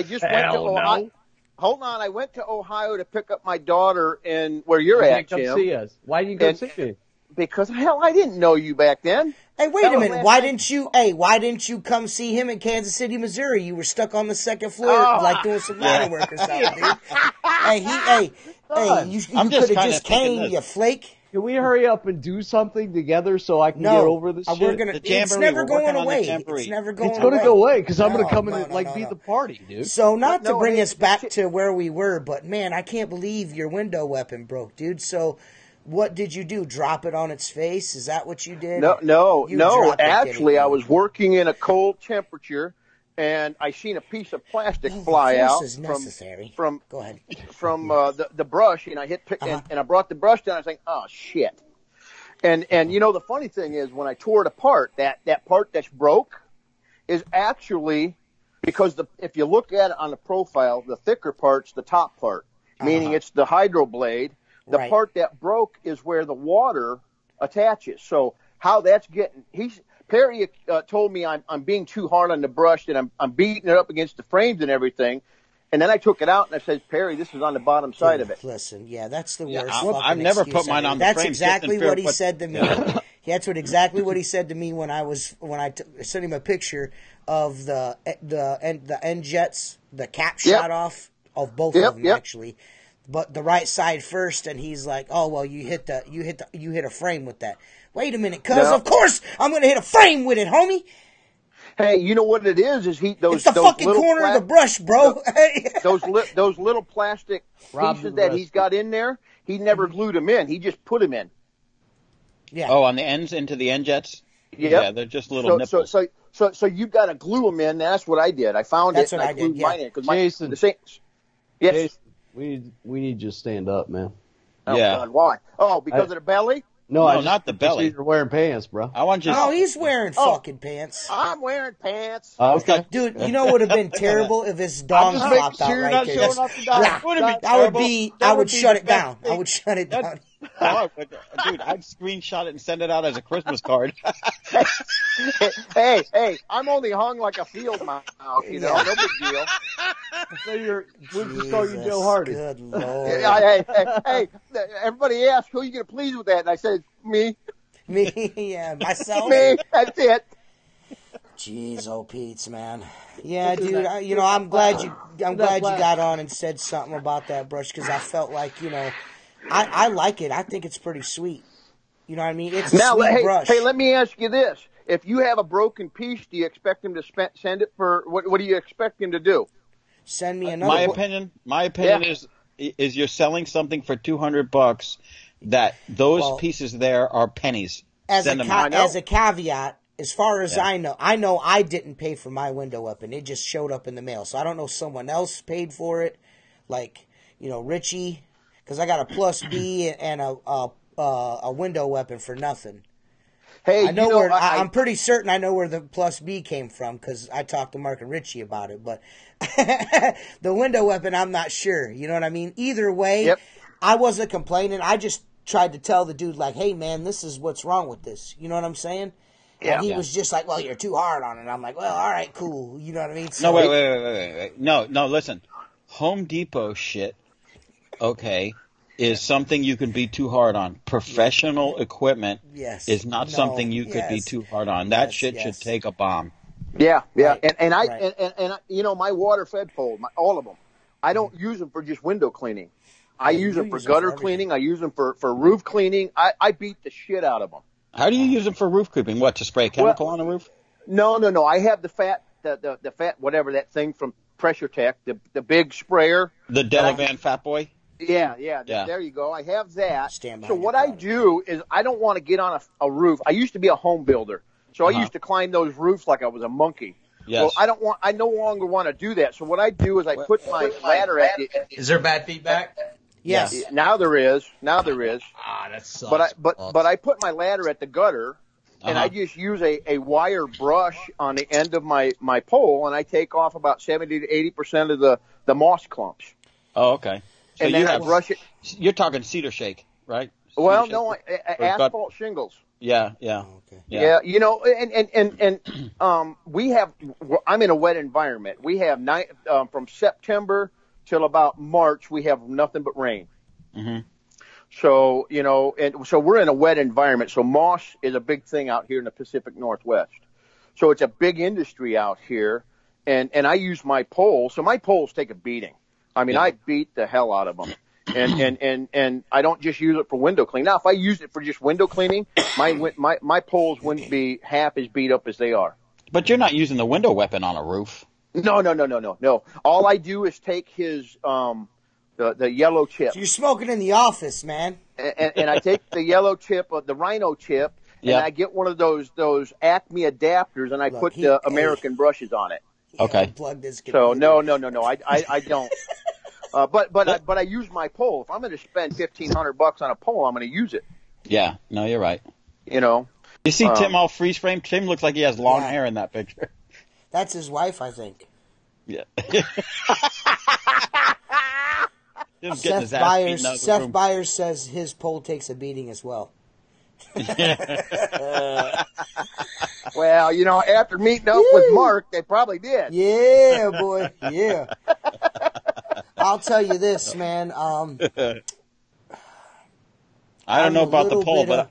just went to Hell Ohio. no. Hold on, I went to Ohio to pick up my daughter in where you're Why at, didn't you Jim. come see us? Why didn't you come And- see me? Because hell, I didn't know you back then. Hey, wait That a was minute. last Why didn't you come see him in Kansas City, Missouri? You were stuck on the second floor, Oh. like doing some ladder work or something, dude. Hey, you I'm could just have kinda just thinking came, this. you flake. Can we hurry up and do something together so I can No, get over this we're shit? gonna. The It's jamboree, never we're going working on the away. jamboree. It's never going It's away. gonna go away because I'm No, gonna come in no, and no, be no. the party, dude. So not to No, bring hey, us back to where we were, but man, I can't believe your window weapon broke, dude. So what did you do? Drop it on its face? Is that what you did? No. You dropped it, Actually, didn't I you? was working in a cold temperature, and I seen a piece of plastic fly Force out is necessary. from Go ahead. the brush, and I hit and I brought the brush down. I was like, oh shit. And you know the funny thing is when I tore it apart, that part that's broke is actually because if you look at it on the profile, the thicker part's the top part, meaning it's the hydro blade. The Right. part that broke is where the water attaches. So how that's getting Perry told me I'm being too hard on the brush and I'm beating it up against the frames and everything. And then I took it out and I said, Perry, this is on the bottom side of it. Listen, yeah, that's the Yeah, worst. I've fucking never excuse put mine ever. on the That's frame, exactly just in what he fear of said to me. That's exactly what he said to me when I sent him a picture of the end jets, the cap Yep. shot off of both Yep, of them yep. actually, but the right side first, and he's like, "Oh well, you hit a frame with that." Wait a minute, cuz No. of course I'm gonna hit a frame with it, homie. Hey, you know what it is those It's the those fucking little corner of the brush, bro. those little plastic Rob pieces the that rest. he's got in there, he never glued them in. He just put them in. Yeah. Oh, on the ends into the end jets? Yep. Yeah, they're just little nipples. So you got to glue them in. That's what I did. I found That's it and what I I did, glued yeah. mine in because Jason. the same. Yes. Jason, we need you to stand up, man. Oh, Yeah. God, why? Oh, because of the belly? No, I just not the see belly. You're wearing pants, bro. I want you to... No, he's wearing Oh. fucking pants. I'm wearing pants. Okay. Dude, you know what would have been terrible if his dong just making flopped out sure you're right not there. showing Just- off the dong. Yeah, Wouldn't it be I would terrible? be. That I would would be shut the it down. best I would shut it down. Oh, dude, I'd screenshot it and send it out as a Christmas card. Hey, I'm only hung like a field mouse, you know, no big deal. So we'll just call you Jesus, Joe Hardy. Good lord. Hey, everybody asked, who are you going to please with that? And I said, me. Me, yeah, myself. Me, that's it. Jeez, oh Pete's, man. Yeah, dude. I'm glad you got on and said something about that brush because I felt like I like it. I think it's pretty sweet. You know what I mean? It's a Now, sweet brush. hey, let me ask you this. If you have a broken piece, do you expect him to send it for, what do you expect him to do? Send me another. My opinion is you're selling something for $200 that those pieces there are pennies. As Send them out. a caveat, as far as I know I didn't pay for my window weapon. It just showed up in the mail. So I don't know if someone else paid for it, like Richie, because I got a plus B and a window weapon for nothing. Hey, I know I'm pretty certain I know where the plus B came from because I talked to Mark and Richie about it. But the window weapon, I'm not sure. You know what I mean? Either way, I wasn't complaining. I just tried to tell the dude, like, hey, man, this is what's wrong with this. You know what I'm saying? Yeah. And he was just like, well, you're too hard on it. I'm like, well, all right, cool. You know what I mean? So, No, wait. No, listen. Home Depot shit, okay, is something you can be too hard on. Professional equipment is not something you could be too hard on. That shit should take a bomb. Yeah, yeah. Right. And I you know, my water fed pole, all of them, I don't use them for just window cleaning. I use them for gutter cleaning. I use them for roof cleaning. I beat the shit out of them. How do you use them for roof cleaning? What, to spray chemical on the roof? No. I have the fat, whatever that thing from Pressure Tech, the big sprayer. The Delavan Fat Boy? Yeah. There you go. I have that. So what I do is I don't want to get on a roof. I used to be a home builder, so I used to climb those roofs like I was a monkey. Yes. Well, I no longer want to do that. So what I do is I put my ladder at the. Is there bad feedback? Yes. Yeah, now there is. Ah, that sucks. But I put my ladder at the gutter, and I just use a wire brush on the end of my pole, and I take off about 70 to 80% of the moss clumps. Oh, okay. So and then I brush it. You're talking cedar shake, right? Well, no, asphalt shingles. Yeah. Okay. Yeah, you know, and we have. I'm in a wet environment. We have from September till about March, we have nothing but rain. Mm-hmm. So, you know, and so we're in a wet environment. So moss is a big thing out here in the Pacific Northwest. So it's a big industry out here. And I use my poles. So my poles take a beating. I mean, I beat the hell out of them. And I don't just use it for window cleaning. Now, if I used it for just window cleaning, my poles wouldn't be half as beat up as they are. But you're not using the window weapon on a roof. No. All I do is take his the yellow chip. So you're smoking in the office, man. And I take the yellow chip, the rhino chip, and I get one of those Acme adapters, and I put the American brushes on it. Okay. So no, I don't. But I use my pole. If I'm going to spend $1,500 on a pole, I'm going to use it. Yeah. No, you're right. You know. You see Tim all freeze frame? Tim looks like he has long hair in that picture. That's his wife, I think. Yeah. Seth Byers says his pole takes a beating as well. Well, you know, after meeting up with Mark, they probably did. Yeah, boy. Yeah. I'll tell you this, man. I don't know about the pole, but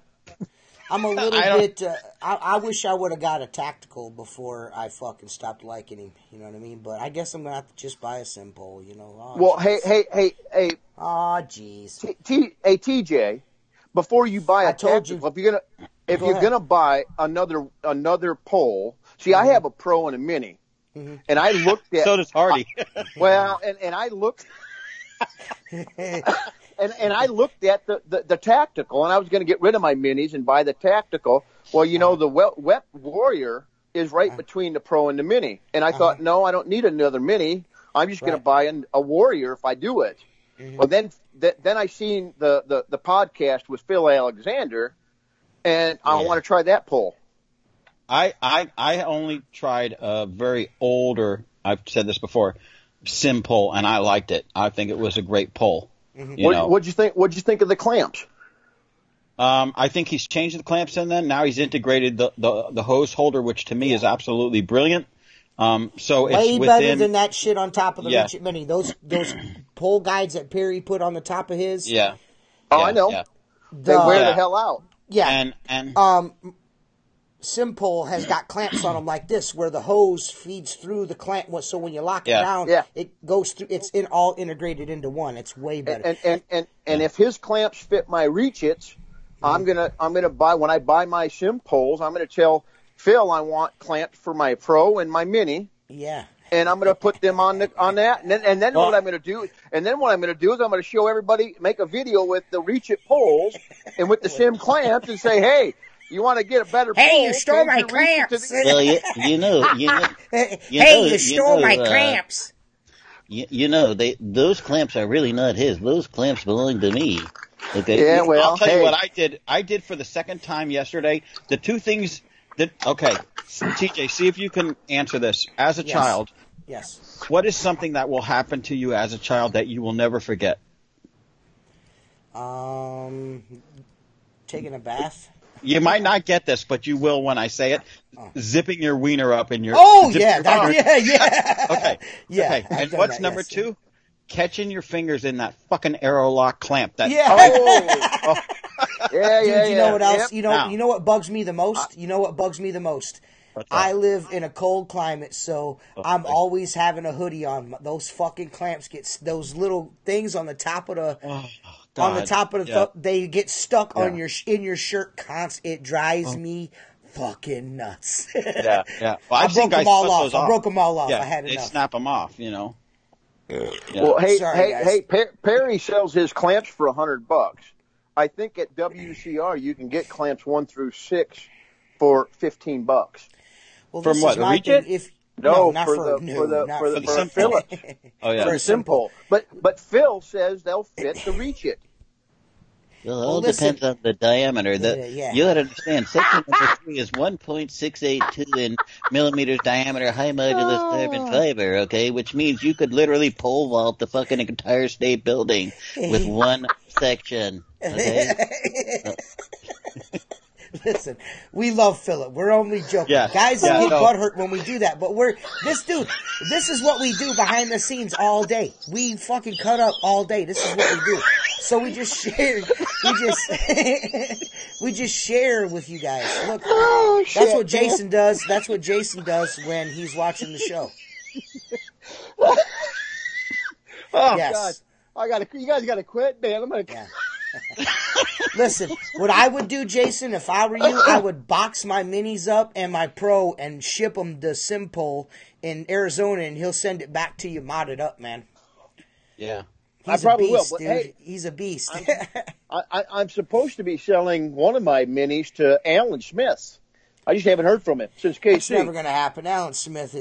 I'm a little bit. I wish I would have got a tactical before I fucking stopped liking him. You know what I mean? But I guess I'm gonna have to just buy a sim pole. You know. Oh, well, geez. hey. Oh, jeez. Hey, TJ, before you buy a tactical, if you're gonna buy another pole, see, I have a Pro and a Mini, and I looked at. So does Hardy. Well, and I looked. And I looked at the tactical, and I was going to get rid of my minis and buy the tactical. Well, you know, the Wet Warrior is right between the Pro and the Mini. And I thought, no, I don't need another Mini. I'm just going to buy a Warrior if I do it. Well, then I seen the podcast with Phil Alexander, and I want to try that pole. I only tried a very older, I've said this before, sim pole, and I liked it. I think it was a great pole. What'd you think? What'd you think of the clamps? I think he's changed the clamps in then. Now he's integrated the hose holder, which to me is absolutely brilliant. So way it's better than that shit on top of the Richard Mini. Those pole guides that Perry put on the top of his. Yeah. I know. Yeah. They wear the hell out. Yeah. And Simpole has got clamps on them like this, where the hose feeds through the clamp. So when you lock it down, it goes through. It's all integrated into one. It's way better. And if his clamps fit my Reach-Its, I'm gonna buy, when I buy my sim poles, I'm gonna tell Phil I want clamps for my Pro and my Mini. Yeah. And I'm gonna put them on that, and then what I'm gonna do is I'm gonna show everybody, make a video with the Reach-It poles and with the sim clamps, and say, hey. You want to get a better pole? Hey, you stole my clamps. Well, you stole my clamps. Those clamps are really not his. Those clamps belong to me. Okay. Yeah, well, I'll tell you what I did. I did for the second time yesterday. The two things TJ, see if you can answer this. As a child, what is something that will happen to you as a child that you will never forget? Taking a bath. You might not get this, but you will when I say it. Zipping your wiener up in your. Oh yeah, yeah. Okay. Yeah. Okay. And what's number 2? catching your fingers in that fucking aero lock clamp. That Yeah, Dude, you know what else? Yep. You know what bugs me the most? You know what bugs me the most? I live in a cold climate, so I'm always having a hoodie on. Those fucking clamps those little things on the top of the they get stuck on in your shirt constantly. It drives me fucking nuts. Yeah. Well, I broke them all off. I broke them all off. Yeah, I had they enough. snap them off, you know. Yeah. Well, hey, Perry sells his clamps for $100. I think at WCR you can get clamps 1 through 6 for $15. Well, from what? The reach it? Not for for the Phillips. Oh yeah, for a simple. But Phil says they'll fit the reach it. Well, it all depends on the diameter. You got to understand, section number 3 is 1.682 in millimeters diameter high modulus carbon fiber, okay? Which means you could literally pole vault the fucking entire state building with one section, okay? Listen, we love Philip. We're only joking. Yeah, Guys get butthurt when we do that, but this is what we do behind the scenes all day. We fucking cut up all day. This is what we do. So we just share, we just share with you guys. Look, that's what Jason does. That's what Jason does when he's watching the show. God. You guys gotta quit, man. I'm gonna. Yeah. Listen, what I would do, Jason, if I were you, I would box my minis up and my Pro and ship them to Simpol in Arizona, and he'll send it back to you modded up, man. Yeah. He's I probably a beast, will, but dude. hey, he's a beast. I'm supposed to be selling one of my minis to Alan Smith. I just haven't heard from him since KC. It's never going to happen. Alan Smith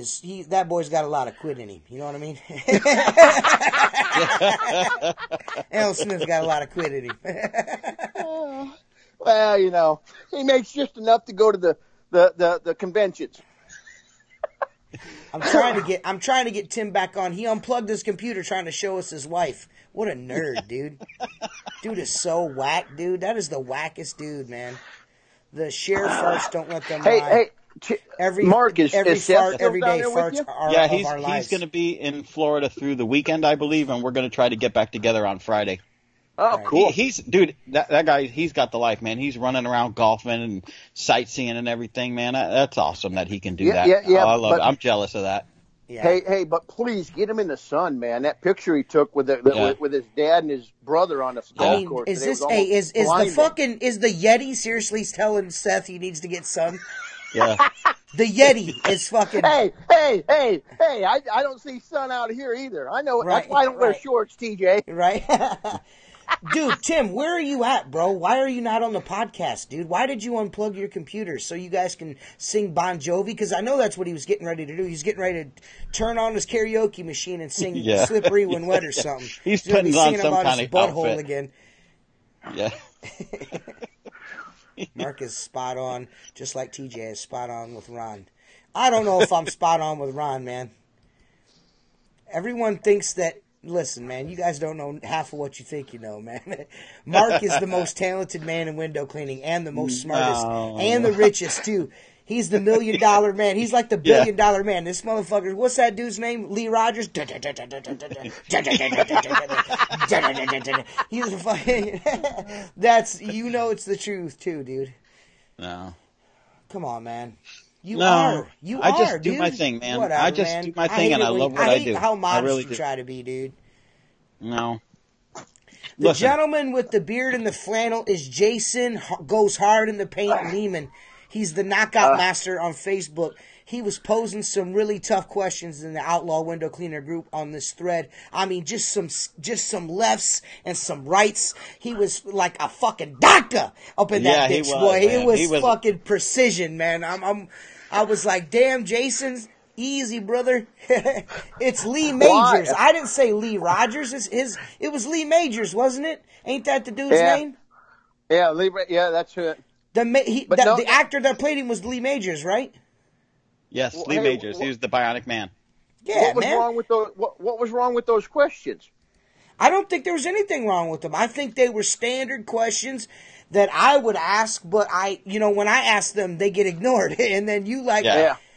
that boy's got a lot of quit in him. You know what I mean? Alan Smith's got a lot of quit in him. Well, you know, he makes just enough to go to the conventions. I'm trying to get Tim back on. He unplugged his computer trying to show us his wife. What a nerd, dude. Dude is so whack, dude. That is the wackest dude, man. The share farts don't let them lie. Mark, is every Seth fart, still every down day there with farts you? are Yeah, of our lives. he's going to be in Florida through the weekend, I believe, and we're going to try to get back together on Friday. Oh, cool. Dude, that guy, he's got the life, man. He's running around golfing and sightseeing and everything, man. That's awesome that he can do that. Yeah, I love it. I'm jealous of that. Yeah. Hey, but please get him in the sun, man. That picture he took with with his dad and his brother on the golf course. Is this is the Yeti seriously telling Seth he needs to get sun? Yeah. The Yeti is fucking. Hey! I don't see sun out here either. I know. Right, that's why I don't wear shorts, TJ. Right. Dude, Tim, where are you at, bro? Why are you not on the podcast, dude? Why did you unplug your computer so you guys can sing Bon Jovi? Because I know that's what he was getting ready to do. He's getting ready to turn on his karaoke machine and sing "Slippery When Wet" or something. He's putting on some about kind his of butthole outfit again. Yeah. Mark is spot on, just like TJ is spot on with Ron. I don't know if I'm spot on with Ron, man. Everyone thinks that. Listen, man, you guys don't know half of what you think you know, man. Mark is the most talented man in window cleaning and the most smartest and the richest, too. He's the $1 million man. He's like the $1 billion man. This motherfucker, what's that dude's name? Lee Rogers? He's a fucking... That's, it's the truth, too, dude. No. Come on, man. I just do dude. my thing, man. Whatever, I just do my thing, and I love what I do. I hate how modest really you try to be, dude. No. The gentleman with the beard and the flannel is Jason Goes Hard in the Paint Lehman. He's the knockout master on Facebook. He was posing some really tough questions in the Outlaw Window Cleaner group on this thread. I mean, just some lefts and some rights. He was like a fucking doctor up in that bitch, boy. It was fucking precision, man. I was like, damn, Jason, easy, brother. It's Lee Majors. I didn't say Lee Rogers. It was Lee Majors, wasn't it? Ain't that the dude's name? Yeah, Lee. Yeah, that's it. The actor that played him was Lee Majors, right? Yes, Lee Majors. He was the Bionic Man. Yeah, what was wrong with those? What was wrong with those questions? I don't think there was anything wrong with them. I think they were standard questions that I would ask, but when I ask them, they get ignored. And then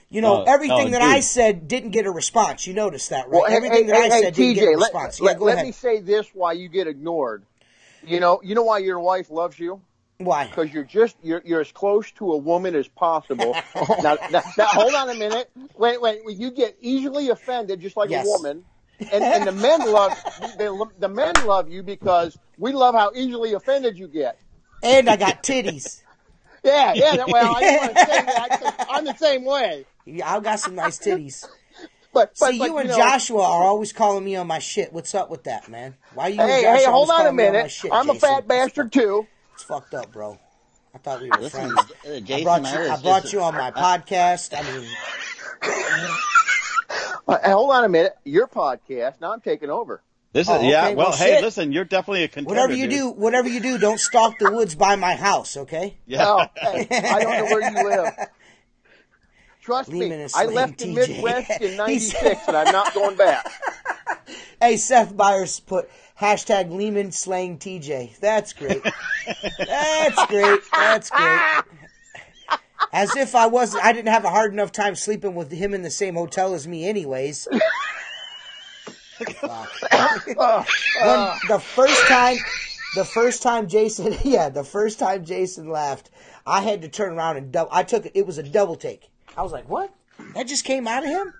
You know, everything that I said didn't get a response. You noticed that, right? Well, everything that I said didn't get a response. Go ahead. Let me say this why you get ignored. You know why your wife loves you? Why? Because you're as close to a woman as possible. now, hold on a minute. Wait. You get easily offended just like a woman. And the men love you because we love how easily offended you get. And I got titties. Yeah. Well, I didn't want to say that 'cause I'm the same way. Yeah, I've got some nice titties. But you and Joshua are always calling me on my shit. What's up with that, man? Why are you and Joshua Hey, hold on a calling me on my minute. shit, I'm Jason? a fat bastard too. It's fucked up, bro. I thought we were friends. Jason, I brought you on my podcast. I mean, hold on a minute. Your podcast. Now I'm taking over. This is okay. Well, hey, shit. listen, you're definitely a contender. Whatever you do, don't stalk the woods by my house, okay? Yeah. No, hey, I don't know where you live. Trust Lehman me, is I slaying left the TJ. Midwest in '96, and I'm not going back. Hey, Seth Byers put hashtag Lehman slaying TJ. That's great. That's great. As if I didn't have a hard enough time sleeping with him in the same hotel as me anyways. The first time Jason laughed, I had to turn around and it was a double take. I was like, what? That just came out of him?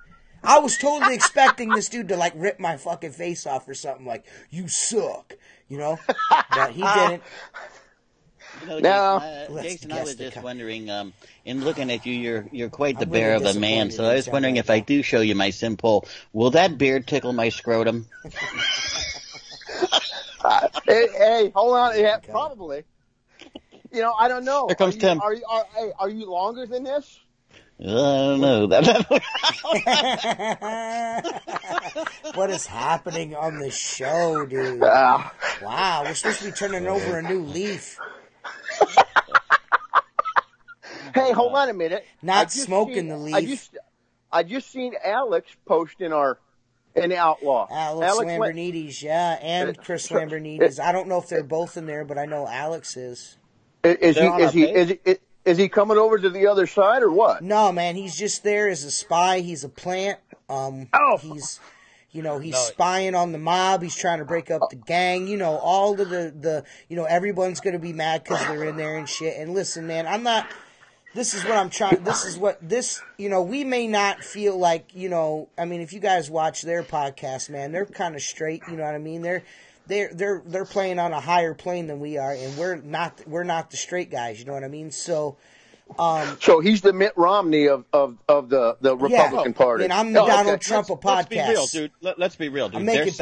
I was totally expecting this dude to like rip my fucking face off or something like, you suck, you know? But he didn't. You know, Jason, I was just wondering, in looking at you, you're quite the bear of a man, so I was wondering if I do show you my simple, will that beard tickle my scrotum? Hey, hold on. Yeah, probably. You know, I don't know. Here comes Tim. Are you longer than this? I don't know. What is happening on the show, dude? Wow, we're supposed to be turning over a new leaf. Hey, hold on a minute. Not smoking the leaf. I just seen Alex post in the Outlaw. Alex Lambernides, and Chris Lambernides. I don't know if they're both in there, but I know Alex is. Is he coming over to the other side or what? No, man, he's just there as a spy. He's a plant. He's spying on the mob. He's trying to break up the gang. You know, all of the everyone's going to be mad because they're in there and shit. And listen, man, this is what I'm trying. We may not feel like, I mean, if you guys watch their podcast, man, they're kind of straight. You know what I mean? They're playing on a higher plane than we are, and we're not the straight guys. You know what I mean? So he's the Mitt Romney of the Republican Party. And I'm the Donald Trump of podcasts. Let's be real, dude. Let's be real, dude. I'm making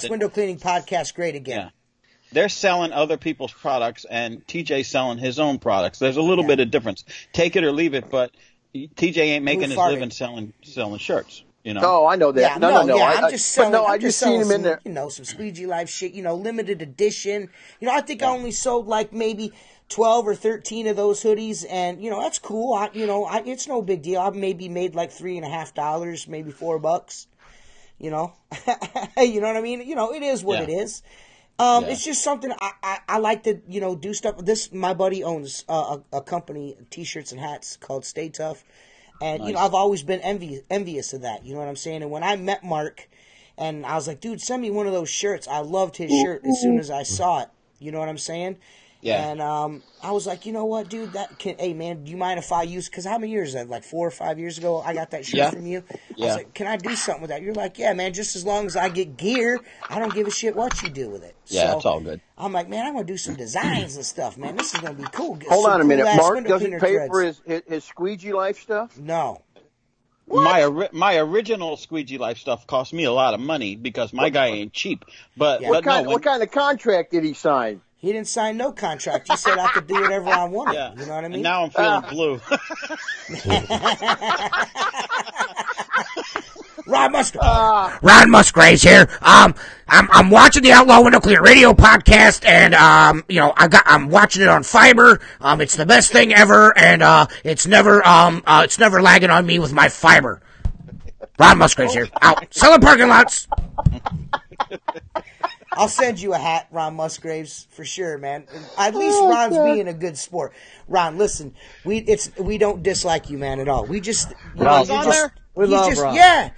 window cleaning podcasts great again. Yeah. They're selling other people's products, and TJ's selling his own products. There's a little bit of difference. Take it or leave it, but TJ ain't making his living selling shirts. You know? Oh, I know that. Yeah, no. I'm just selling. I just seen him in there. Some Squeegee Life shit. Limited edition. I think I only sold like maybe 12 or 13 of those hoodies, and that's cool. It's no big deal. I've maybe made like $3.50, maybe $4. You know what I mean? It is what it is. It's just something I like to do stuff. My buddy owns a company, t-shirts and hats called Stay Tough. And, nice. I've always been envious of that. You know what I'm saying? And when I met Mark, and I was like, dude, send me one of those shirts. I loved his shirt as soon as I saw it. You know what I'm saying? Yeah. And I was like, you know what, dude? Hey, man, do you mind if I use? Because how many years is that? Like 4 or 5 years ago, I got that shirt from you. I was like, can I do something with that? You're like, yeah, man. Just as long as I get gear, I don't give a shit what you do with it. Yeah, so it's all good. I'm like, man, I'm gonna do some designs and stuff, man. This is gonna be cool. Hold on a minute. Mark doesn't pay for his Squeegee Life stuff? No. What? My original Squeegee Life stuff cost me a lot of money because my guy ain't cheap. But what kind of contract did he sign? He didn't sign no contract. He said I could do whatever I wanted. Yeah. You know what I mean? And now I'm feeling blue. Ron Musgraves here. I'm watching the Outlaw Window Cleaner Radio podcast, and I'm watching it on fiber. It's the best thing ever, and it's never lagging on me with my fiber. Ron Musgraves here. Out selling parking lots. I'll send you a hat, Ron Musgraves, for sure, man. At least Ron's being a good sport. Ron, listen, we don't dislike you, man, at all. We just, Ron's on there? We love Ron. Yeah,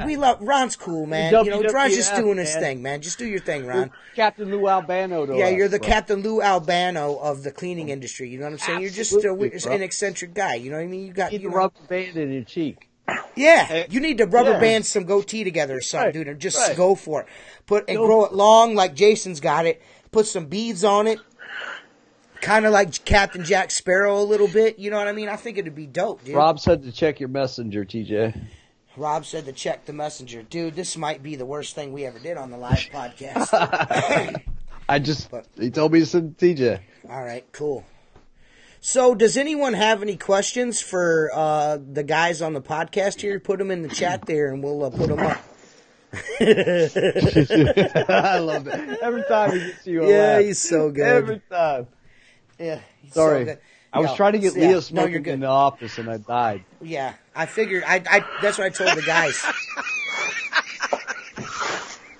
we love, Ron's cool, man. Ron's just doing his man. thing, man. Just do your thing, Ron. You're Captain Lou Albano to Yeah, us, you're the bro. Captain Lou Albano of the cleaning industry. You know what I'm saying? Absolutely, You're just an eccentric guy. You know what I mean? You got You need to rub the band in your cheek. Yeah, you need to rubber band some goatee together or something, dude, and just go for it. Grow it long like Jason's got it. Put some beads on it, kind of like Captain Jack Sparrow a little bit. You know what I mean? I think it'd be dope, dude. Rob said to check your messenger, TJ. Rob said to check the messenger, dude. This might be the worst thing we ever did on the live podcast. He told me to send to TJ. All right, cool. So, does anyone have any questions for the guys on the podcast here? Put them in the chat there, and we'll put them up. I love it. Every time he gets you a laugh. He's so good. Every time. Yeah, he's Sorry. so good. I was trying to get Leah smoking you're good. in the office, and I died. Yeah, I figured. I that's what I told the guys.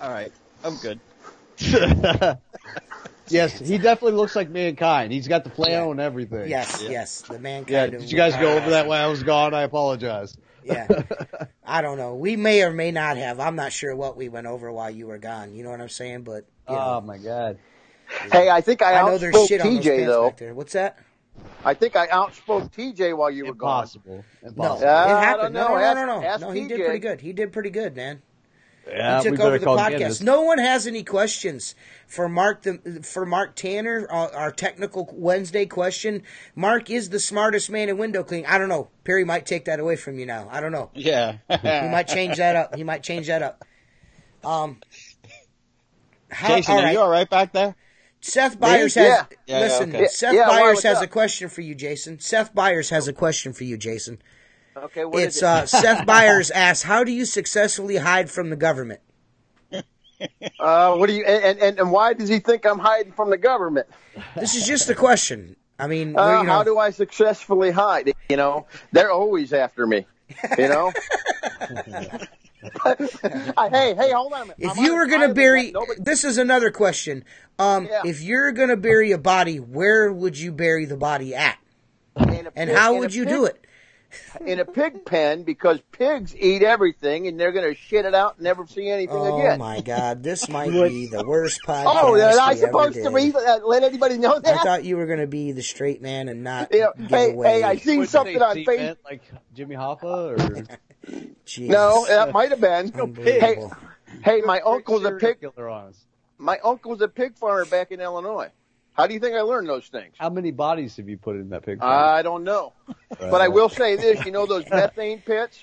All right, I'm good. Yes, he definitely looks like Mankind. He's got the flannel and everything. Yes, the Mankind. Yeah, did you guys go over that while I was gone? I apologize. Yeah. I don't know. We may or may not have. I'm not sure what we went over while you were gone. You know what I'm saying? But oh my God. Hey, I think I know there's outspoke shit on those TJ pants though. back there. What's that? I think I outspoke TJ while you were Impossible. No, Impossible. it I happened. don't know. No. Ask He did TJ. pretty good. He did pretty good, man. Yeah, He we took better over the call podcast. Guinness. No one has any questions for Mark Tanner, our technical Wednesday question. Mark is the smartest man in window cleaning. I don't know. Perry might take that away from you now. I don't know. Yeah. He might change that up. Jason, are you all right back there? Seth Byers has Yeah, listen. okay. Seth Yeah, Byers what's has up? a question for you, Jason. Seth Byers has a question for you, Jason. Okay, what It's is it? Seth Byers asks, "How do you successfully hide from the government?" What do you and why does he think I'm hiding from the government? This is just a question. I mean, How do I successfully hide? You know, they're always after me. You know. Hey, hold on a minute. If you were going to bury, this is another question. If you're going to bury a body, where would you bury the body at? And how would you do it? In a pig pen, because pigs eat everything and they're going to shit it out and never see anything again. Oh my God, this might be the worst podcast. Oh, am I we supposed ever to did. let anybody know that? I thought you were going to be the straight man and not Yeah, give hey, away. I seen something on Facebook. Like Jimmy Hoffa or Jeez. No, that might have been. Unbelievable. Hey, my uncle's a pig. killer on us. My uncle's a pig farmer back in Illinois. How do you think I learned those things? How many bodies have you put in that pig? I don't know, but I will say this: you know those methane pits?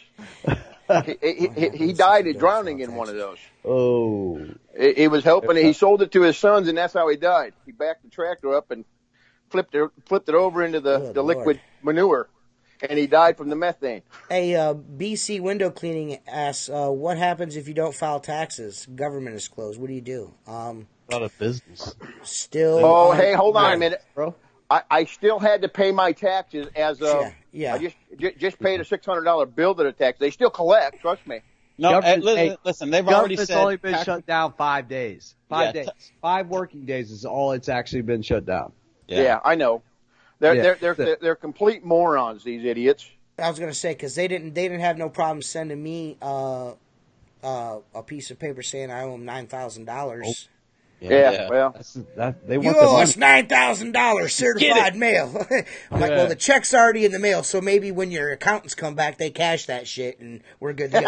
He died of drowning in one of those. Oh, He was helping. He sold it to his sons, and that's how he died. He backed the tractor up and flipped it over into the liquid manure, and he died from the methane. Hey, BC Window Cleaning asks, what happens if you don't file taxes? Government is closed. What do you do? not a business. Still. Oh, hey, hold on a minute, bro. I still had to pay my taxes as of. Yeah. I just paid a $600 bill to the tax. They still collect. Trust me. No, Government- listen, they've already Government's said only been shut down 5 days. 5 Yeah. days. 5 working days is all it's actually been shut down. Yeah, I know. They're complete morons. These idiots. I was gonna say because they didn't have no problem sending me a piece of paper saying I owe them $9,000. Yeah, well, They You want owe the us $9,000 certified mail. I'm like, well, the check's already in the mail, so maybe when your accountants come back, they cash that shit, and we're good to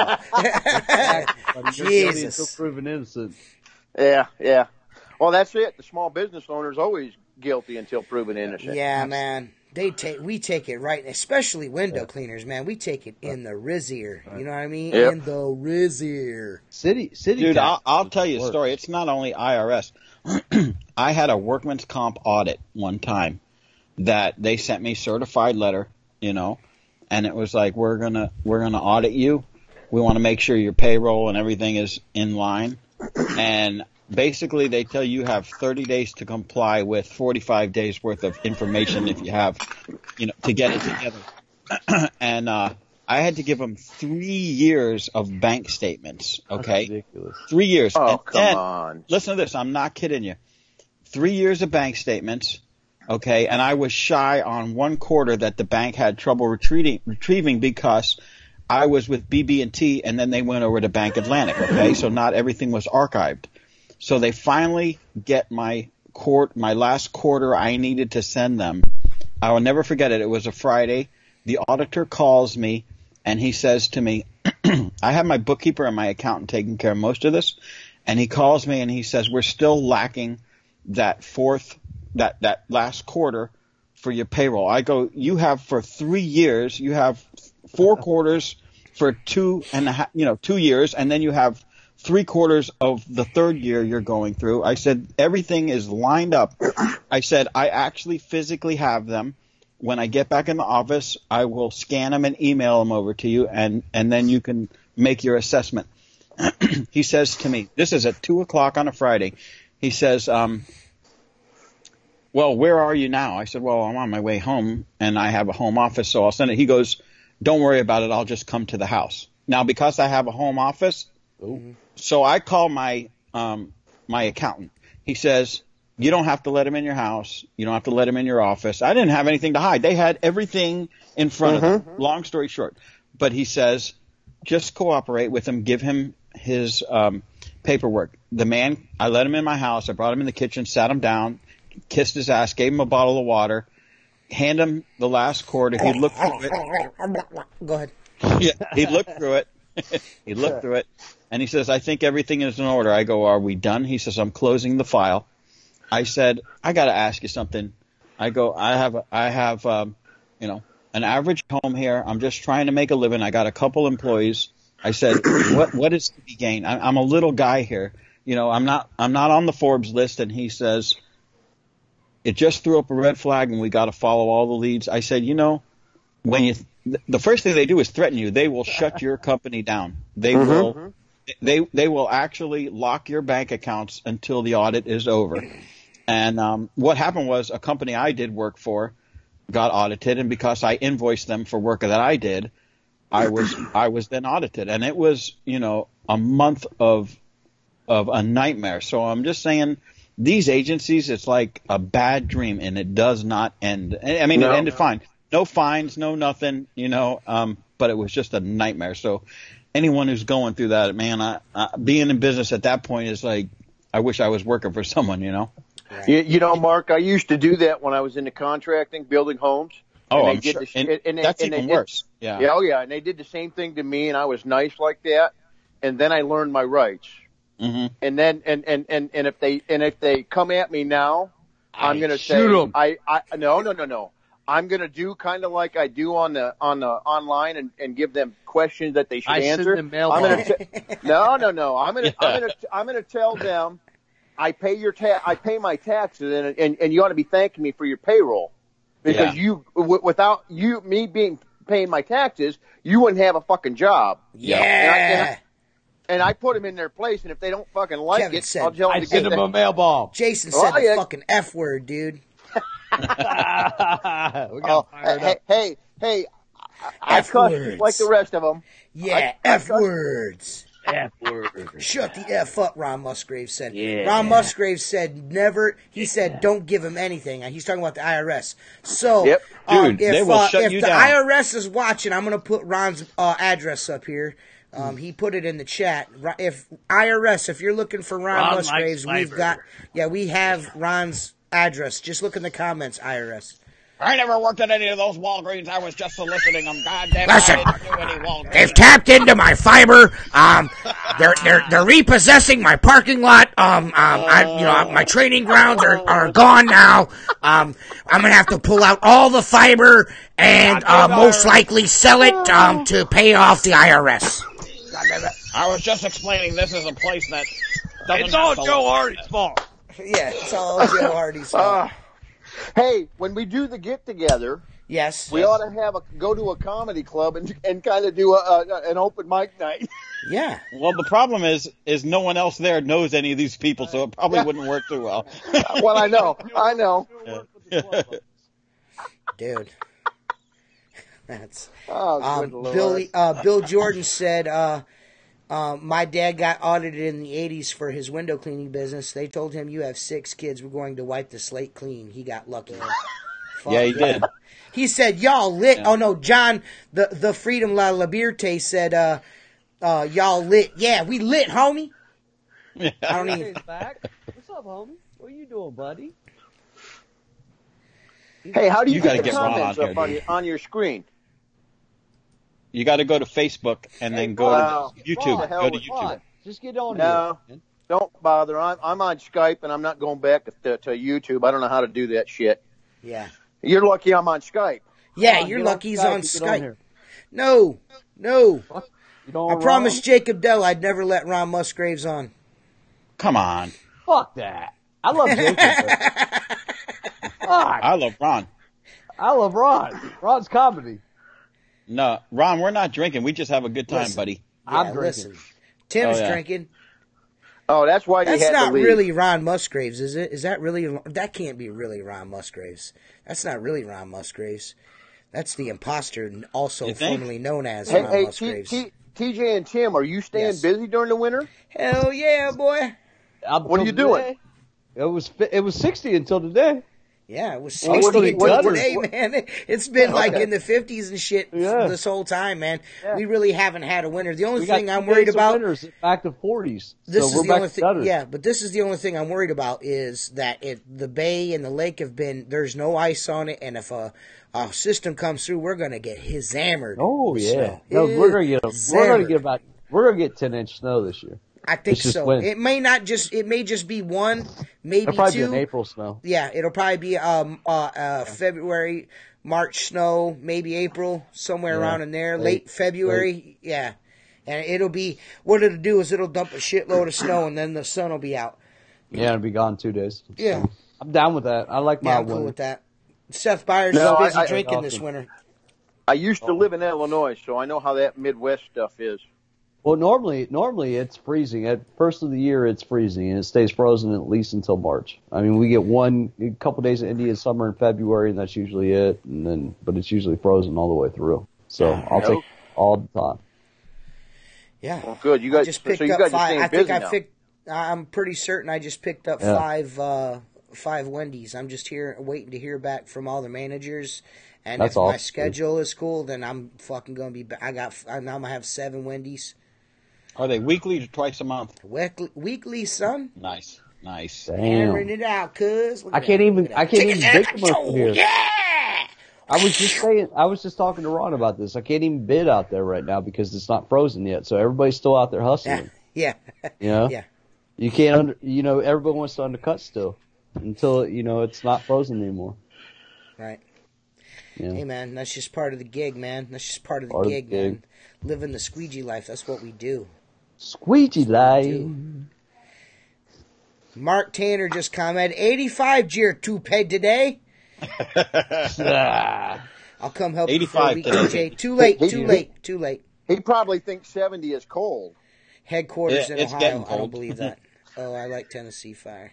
go. Jesus. Still proven innocent. yeah. Well, that's it. The small business owner's always guilty until proven innocent. Yeah, man. We take it right, especially window cleaners, man. We take it in the rizzier. You know what I mean? Yep. In the rizzier. City. Dude, tax I'll is tell you a worse. story. It's not only IRS. I had a workman's comp audit one time that they sent me certified letter, and it was like, we're gonna audit you. We want to make sure your payroll and everything is in line. And basically they tell you have 30 days to comply with 45 days worth of information if you have, to get it together. And I I had to give them 3 years of bank statements. Okay, that's ridiculous. 3 years. Oh, and come on! Listen to this. I'm not kidding you. 3 years of bank statements. Okay, and I was shy on 1 quarter that the bank had trouble retrieving because I was with BB&T, and then they went over to Bank Atlantic. Okay, so not everything was archived. So they finally get my last quarter I needed to send them. I will never forget it. It was a Friday. The auditor calls me, and he says to me, I have my bookkeeper and my accountant taking care of most of this, and he calls me and he says, we're still lacking that last quarter for your payroll. I go, you have for 3 years, you have 4 quarters for 2 years, and then you have 3 quarters of the third year you're going through. I said, everything is lined up. I said, I actually physically have them. When I get back in the office, I will scan them and email them over to you, and then you can make your assessment. He says to me, this is at 2:00 on a Friday. He says, well, where are you now? I said, well, I'm on my way home, and I have a home office, so I'll send it. He goes, don't worry about it. I'll just come to the house. Now, because I have a home office, so I call my accountant. He says, you don't have to let him in your house. You don't have to let him in your office. I didn't have anything to hide. They had everything in front of them. Long story short. But he says, just cooperate with him. Give him his paperwork. The man, I let him in my house. I brought him in the kitchen, sat him down, kissed his ass, gave him a bottle of water, hand him the last quarter. He looked through it. Go ahead. Yeah, he looked through it. He looked through it. And he says, I think everything is in order. I go, are we done? He says, I'm closing the file. I said, I got to ask you something. I go, I have an average home here. I'm just trying to make a living. I got a couple employees. I said, what is to be gained? I'm a little guy here. I'm not on the Forbes list. And he says, it just threw up a red flag and we got to follow all the leads. I said, when the first thing they do is threaten you. They will shut your company down. They will. They will actually lock your bank accounts until the audit is over. And what happened was a company I did work for got audited, and because I invoiced them for work that I did, I was then audited, and it was a month of a nightmare. So I'm just saying, these agencies, it's like a bad dream, and it does not end. I mean, it ended fine, no fines, no nothing, but it was just a nightmare. So anyone who's going through that, man, being in business at that point is like, I wish I was working for someone, Right. Mark, I used to do that when I was into contracting, building homes. Oh, I'm sure. That's even worse. Yeah. Yeah. Oh, yeah. And they did the same thing to me, and I was nice like that. And then I learned my rights. Mm-hmm. And then, and if they come at me now, I'm going to say, no. I'm going to do kind of like I do on the online and give them questions that they should answer. Send them no. I'm going to tell them, I pay my taxes, and you ought to be thanking me for your payroll, because without me paying my taxes, you wouldn't have a fucking job. Yeah. And I put them in their place, and if they don't fucking like Kevin it, said, I'll tell them I to send get them a mail bomb. Jason said the fucking F word, dude. We got fired up. Hey, I cuss just like the rest of them. Yeah, F words. F word. Shut the F up, Ron Musgrave said. Yeah. Ron Musgrave said he said don't give him anything. He's talking about the IRS. So, Yep. Dude, they will shut if you the down. IRS is watching, I'm going to put Ron's address up here. He put it in the chat. If you're looking for Ron Musgraves, we have Ron's address. Just look in the comments, IRS. I never worked at any of those Walgreens. I was just soliciting them. Goddamn, Listen, I didn't do any Walgreens. they've tapped into my fiber. They're repossessing my parking lot. My training grounds are gone now. I'm gonna have to pull out all the fiber and most likely sell it to pay off the IRS. I was just explaining this is a place that doesn't It's all have Joe Hardy's fault. Yeah, it's all Joe Hardy's fault. Hey, when we do the get together, Yes. we ought to go to a comedy club and kind of do an open mic night. Yeah. Well, the problem is no one else there knows any of these people, so it probably wouldn't work too well. Well, I know. Dude. That's good Lord. Bill Jordan said, my dad got audited in the 80s for his window cleaning business. They told him, you have 6 kids. We're going to wipe the slate clean. He got lucky. Yeah, he did. He said, y'all lit. Yeah. Oh, no, John, the Freedom La Liberté said, y'all lit. Yeah, we lit, homie. Yeah. I don't even... Back. What's up, homie? What are you doing, buddy? Hey, how do you gotta get the get Ron comments on up here, on your screen? You got to go to Facebook and then go to YouTube. Ron, Go to YouTube. Just get on No, here. Man. don't bother. I'm on Skype, and I'm not going back to YouTube. I don't know how to do that shit. Yeah. You're lucky I'm on Skype. Yeah, Come on, you're get lucky he's on get on Skype. here. No. You don't I want promised Ron? Jacob Dell I'd never let Ron Musgraves on. Come on. Fuck that. I love Jacob. Fuck. I love Ron. I love Ron. Ron's comedy. No, Ron, we're not drinking. We just have a good time, Listen. buddy. I'm Yeah, drinking. listen. Tim's Oh, yeah. drinking. Oh, that's why you That's had not to leave. really Ron Musgraves, is it? Is that really? That can't be really Ron Musgraves. That's not really Ron Musgraves. That's the imposter, also You think? formerly known as Hey, Ron hey, Musgraves. TJ and Tim, are you staying Yes. busy during the winter? Hell yeah, boy. What are you doing? It was 60 until today. Yeah, it was Well, 60 what- until what- today, man. It's been like in the 50s and shit Yeah. this whole time, man. Yeah. We really haven't had a winter. The only We got thing I'm 2 worried days of about... winters back to 40s. This so is we're the back only to thing, gutters. yeah. But this is the only thing I'm worried about is that the bay and the lake have been. There's no ice on it, and if a system comes through, we're gonna get hammered. Oh with yeah. snow. No, we're gonna Hammered. get 10-inch snow this year. I think it's just so. wind. It may just be one, maybe It'll probably two. be an April snow. Yeah, it'll probably be February, March snow, maybe April, somewhere around in there, late February. Yeah. And it'll be, what it'll do is it'll dump a shitload of snow and then the sun will be out. Yeah, it'll be gone 2 days. Yeah. I'm down with that. I like my Yeah, I'm cool winter. with that. Seth Byers No, is busy I- drinking this awesome. winter. I used to live in Illinois, so I know how that Midwest stuff is. Well, normally it's freezing. At first of the year, it's freezing, and it stays frozen at least until March. I mean, we get a couple days of Indian summer in February, and that's usually it. But it's usually frozen all the way through. So I'll take it all the time. Yeah. Well, good. You guys, I just picked so you up guys are 5. staying I think busy now. I'm pretty certain I just picked up Yeah. 5 Wendy's. I'm just waiting to hear back from all the managers. And That's if my awesome. schedule is cool, then I'm fucking gonna be. I'm gonna have 7 Wendy's Are they weekly or twice a month? weekly, son. Nice. Hammering Damn. it out, cuz. I can't even bake them up here. Yeah. I was just talking to Ron about this. I can't even bid out there right now because it's not frozen yet. So everybody's still out there hustling. Yeah. You know? Yeah. You can't everybody wants to undercut still until, it's not frozen anymore. Right. Yeah. Hey, man, that's just part of the gig, man. That's just part of the Part of gig, the gig. man. Living the squeegee life. That's what we do. Squeegee light. Mark Tanner just commented, 85 Jeer toupee today. I'll come help you for a 85 week, today. TJ. Too late. He probably thinks 70 is cold. Headquarters Yeah, in it's Ohio. getting I don't cold. believe that. Oh, I like Tennessee Fire.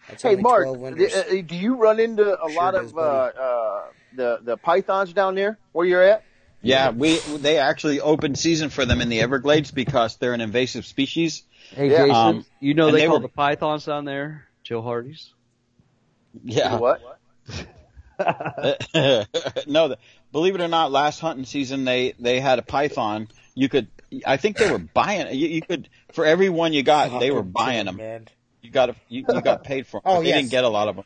That's Hey, only Mark, 12 windows. do you run into a lot does, of buddy. the pythons down there where you're at? Yeah, they actually opened season for them in the Everglades because they're an invasive species. Hey, Yeah. Jason, and they they call were- the pythons down there Joe Hardys? Yeah. What? No, believe it or not, last hunting season they had a python. I think they were buying. You could for every one you got, they were buying them. Man. You got paid for them. Oh, but they yes. didn't get a lot of them.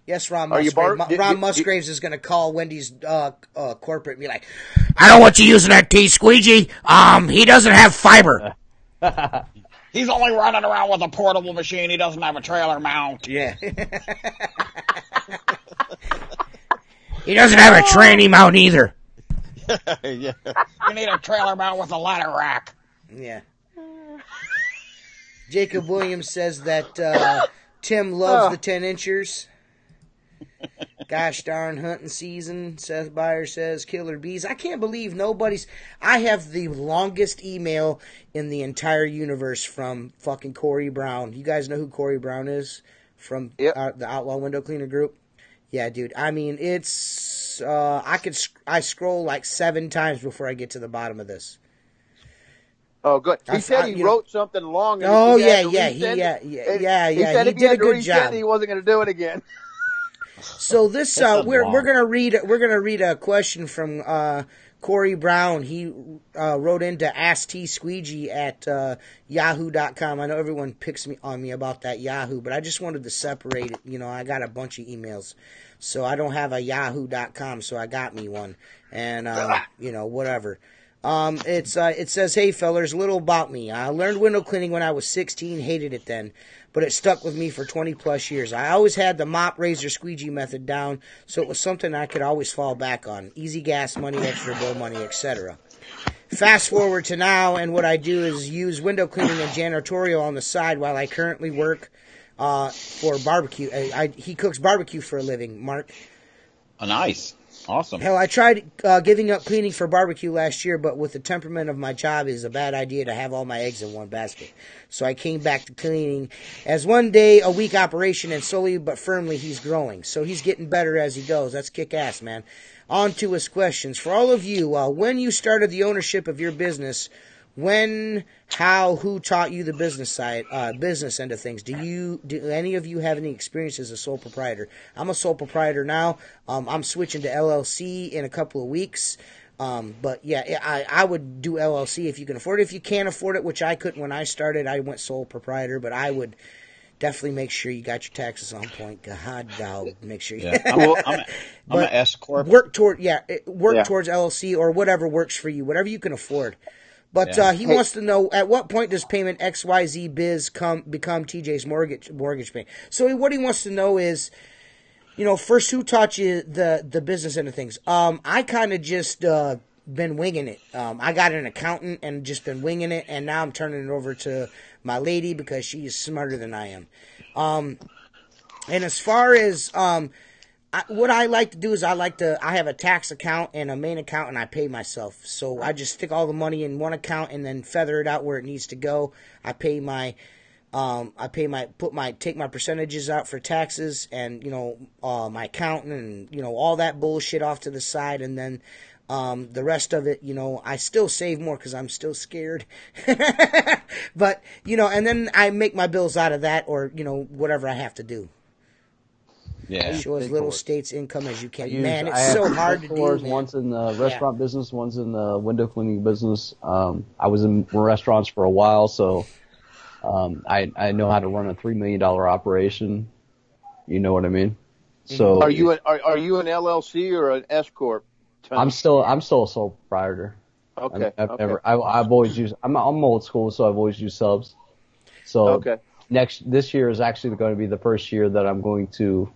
Yes, Ron Are you Musgraves. Bart? Ron Musgraves is going to call Wendy's corporate and be like, I don't want you using that T-squeegee. He doesn't have fiber. He's only running around with a portable machine. He doesn't have a trailer mount. yeah. He doesn't have a tranny mount either. Yeah. You need a trailer mount with a ladder rack. Yeah. Jacob Williams says that Tim loves the 10-inchers. Gosh darn hunting season. Seth Byers says killer bees. I can't believe I have the longest email in the entire universe from fucking Corey Brown. You guys know who Corey Brown is? From Yep. the Outlaw Window Cleaner group? Yeah, dude. I mean, it's this. I scroll like 7 times before I get to the bottom of this. Oh, good. He said he wrote something long. And oh he yeah, He said if he did a good job. He wasn't going to do it again. So this we're gonna read a question from Corey Brown. He wrote into AskTSqueegee at yahoo.com. I know everyone picks on me about that Yahoo, but I just wanted to separate it. You know, I got a bunch of emails, so I don't have a yahoo.com, so I got me one, and you know, whatever. It says, "Hey fellers, little about me. I learned window cleaning when I was 16, hated it then, but it stuck with me for 20 plus years. I always had the mop, razor, squeegee method down, so it was something I could always fall back on. Easy gas money, extra bill money, etc. Fast forward to now, and what I do is use window cleaning and janitorial on the side while I currently work for barbecue. He cooks barbecue for a living, Mark. Oh, nice. Awesome. Hell, I tried giving up cleaning for barbecue last year, but with the temperament of my job, it is a bad idea to have all my eggs in one basket. So I came back to cleaning as 1 day a week operation, and slowly but firmly he's growing. So he's getting better as he goes. That's kick-ass, man. On to his questions. For all of you, when you started the ownership of your business, when, how, who taught you the business side, business end of things? Do any of you have any experience as a sole proprietor? I'm a sole proprietor now. I'm switching to LLC in a couple of weeks. But yeah, I would do LLC if you can afford it. If you can't afford it, which I couldn't when I started, I went sole proprietor, but I would definitely make sure you got your taxes on point. God, dog, make sure you. Yeah. I'm an S corp. Work towards LLC or whatever works for you, whatever you can afford. But he wants to know, at what point does payment XYZ Biz become TJ's mortgage payment? So what he wants to know is, you know, first, who taught you the business end of things? I kind of just been winging it. I got an accountant and just been winging it, and now I'm turning it over to my lady because she is smarter than I am. And as far as what I like to do is I have a tax account and a main account, and I pay myself. So I just stick all the money in one account and then feather it out where it needs to go. I pay my take my percentages out for taxes and, you know, my accountant and, you know, all that bullshit off to the side, and then the rest of it, you know, I still save more because I'm still scared. But, you know, and then I make my bills out of that, or, you know, whatever I have to do. Yeah. Show as little state's income as you can. Man, I it's have so hard to do, man. One's in the restaurant business, one's in the window cleaning business. I was in restaurants for a while, so I know how to run a $3 million operation. You know what I mean? So are you an LLC or an S corp? I'm still a sole proprietor. Okay. I've always used. I'm old school, so I've always used subs. So this year is actually going to be the first year that I'm going to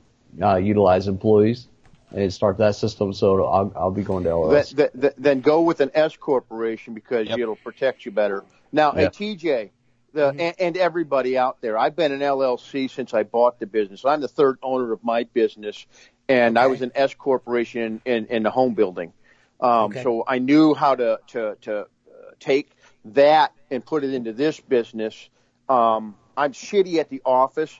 utilize employees and start that system. So I'll be going to LLC. Then go with an S corporation because it'll protect you better. Now, hey TJ, and everybody out there, I've been an LLC since I bought the business. I'm the third owner of my business, and I was an S corporation in the home building. So I knew how to take that and put it into this business. I'm shitty at the office,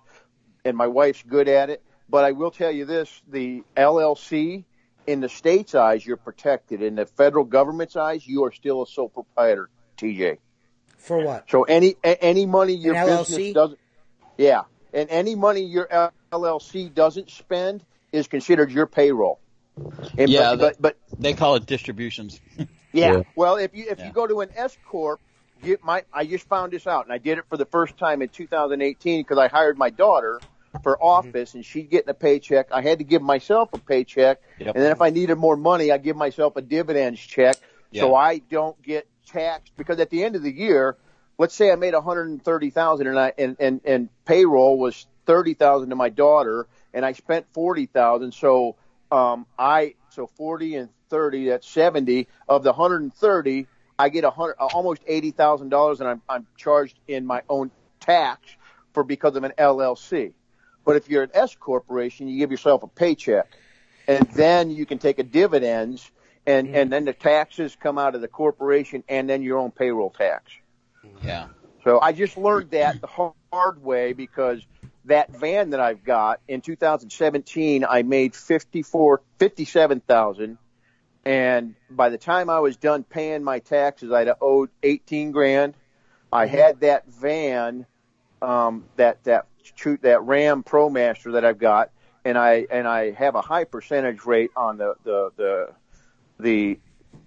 and my wife's good at it. But I will tell you this, the LLC, in the state's eyes, you're protected. In the federal government's eyes, you are still a sole proprietor, TJ. For what? So any money your business LLC? doesn't, and any money your LLC doesn't spend is considered your payroll. But they call it distributions. Well, if you go to an S corp, I just found this out, and I did it for the first time in 2018 because I hired my daughter for office, and she'd get a paycheck. I had to give myself a paycheck, and then if I needed more money, I give myself a dividends check, so I don't get taxed. Because at the end of the year, let's say I made $130,000, and payroll was $30,000 to my daughter, and I spent $40,000. So 40 and 30, that's 70 of the 130. I get almost $80,000, and I'm charged in my own tax because of an LLC. But if you're an S corporation, you give yourself a paycheck, and then you can take a dividends, and then the taxes come out of the corporation, and then your own payroll tax. Yeah. So I just learned that the hard way because that van that I've got in 2017, I made $57,000. And by the time I was done paying my taxes, I'd owed $18,000. I had that van, that Ram ProMaster that I've got, and I have a high percentage rate on the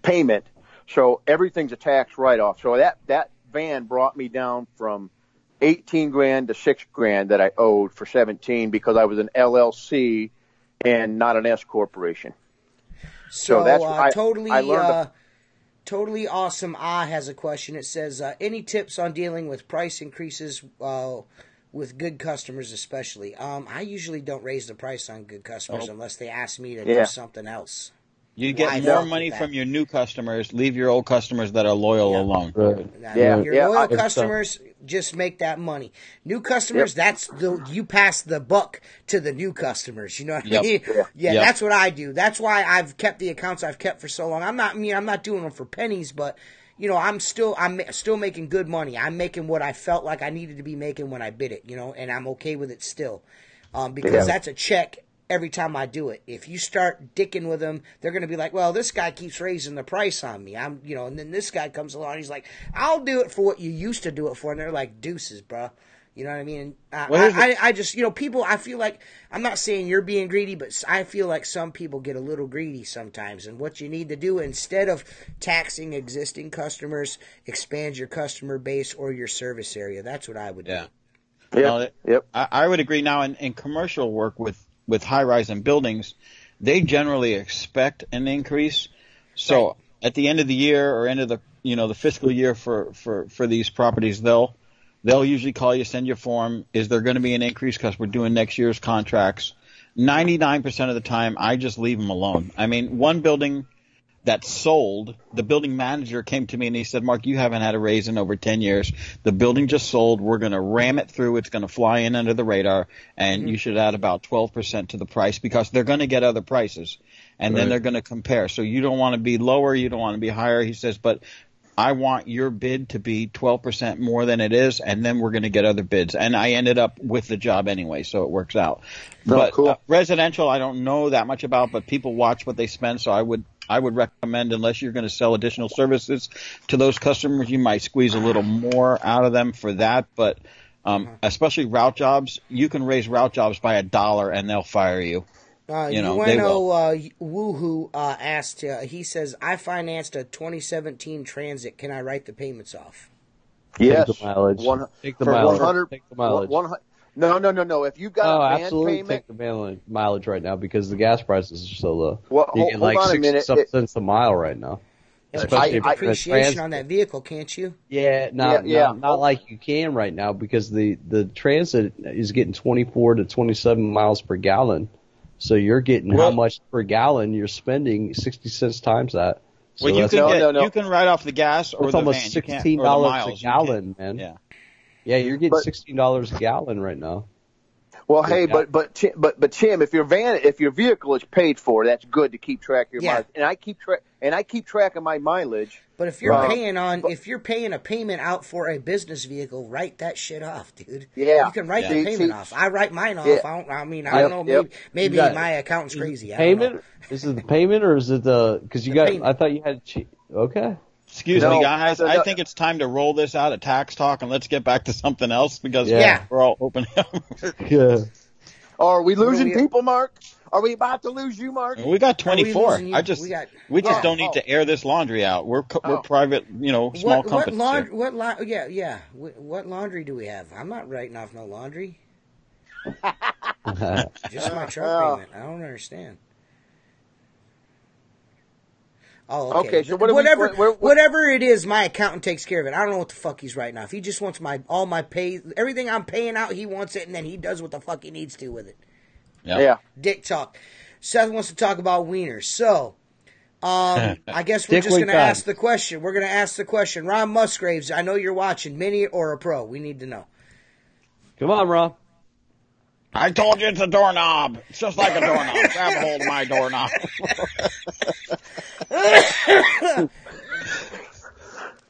payment. So everything's a tax write-off. So that van brought me down from $18,000 to $6,000 that I owed for 17 because I was an LLC and not an S corporation. So that's totally awesome. Has a question. It says, any tips on dealing with price increases with good customers, especially? I usually don't raise the price on good customers unless they ask me to do something else. You get more money from your new customers. Leave your old customers that are loyal alone. Right. Your loyal customers, just make that money. New customers, you pass the buck to the new customers. You know what I mean? That's what I do. That's why I've kept the accounts I've kept for so long. I'm not doing them for pennies, but you know, I'm still making good money. I'm making what I felt like I needed to be making when I bid it. You know, and I'm okay with it still, because that's a check. Every time I do it, if you start dicking with them, they're going to be like, well, this guy keeps raising the price on me. And then this guy comes along, he's like, I'll do it for what you used to do it for. And they're like, deuces, bro. You know what I mean? I just, people, I feel like, I'm not saying you're being greedy, but I feel like some people get a little greedy sometimes. And what you need to do, instead of taxing existing customers, expand your customer base or your service area. That's what I would do. I would agree. Now, in commercial work with high-rise and buildings, they generally expect an increase. So at the end of the year or end of the the fiscal year for these properties, they'll usually call you, send you a form. Is there going to be an increase because we're doing next year's contracts? 99% of the time, I just leave them alone. I mean, one building that sold, the building manager came to me and he said, Mark, you haven't had a raise in over 10 years. The building just sold. We're going to ram it through. It's going to fly in under the radar, and you should add about 12% to the price because they're going to get other prices, and then they're going to compare. So you don't want to be lower. You don't want to be higher. He says, but I want your bid to be 12% more than it is, and then we're going to get other bids. And I ended up with the job anyway, so it works out. But cool. Residential, I don't know that much about, but people watch what they spend, so I would recommend, unless you're going to sell additional services to those customers, you might squeeze a little more out of them for that. But especially route jobs, you can raise route jobs by $1 and they'll fire you. Woohoo asked, he says, I financed a 2017 Transit. Can I write the payments off? Yes. Take the mileage. Take the mileage. No. If you got a van absolutely payment, take the mileage right now because the gas prices are so low. Well, you get like 60 cents a mile right now. Especially depreciation on that vehicle, can't you? Yeah, not like you can right now because the Transit is getting 24 to 27 miles per gallon. So you're getting how much per gallon you're spending, 60 cents times that. So you can write off the gas or the almost van. $16 a gallon, man. Yeah, you're getting $16 a gallon right now. Well, hey, but Tim, if your vehicle is paid for, that's good to keep track of your mileage. And I keep track of my mileage. But if you're paying a payment out for a business vehicle, write that shit off, dude. Yeah, you can write the payment off. I write mine off. I don't know. Maybe my accountant's crazy. Payment? Is it the payment or is it the? Because I thought you had. Okay. Excuse me, guys. I think it's time to roll this out of tax talk and let's get back to something else because we're all opening up. Yeah. Are we losing people, Mark? Are we about to lose you, Mark? We got 24. We just don't need to air this laundry out. We're private, small companies. What laundry do we have? I'm not writing off no laundry. Just my truck payment. I don't understand. Oh, okay. So whatever it is, my accountant takes care of it. I don't know what the fuck he's writing off. He just wants all my pay, everything I'm paying out. He wants it, and then he does what the fuck he needs to with it. Yeah. Dick talk. Seth wants to talk about wieners. So, I guess we're just going to ask the question. We're going to ask the question. Ron Musgraves, I know you're watching, mini or a pro. We need to know. Come on, Ron. I told you it's a doorknob. It's just like a doorknob. Grab a hold of my doorknob.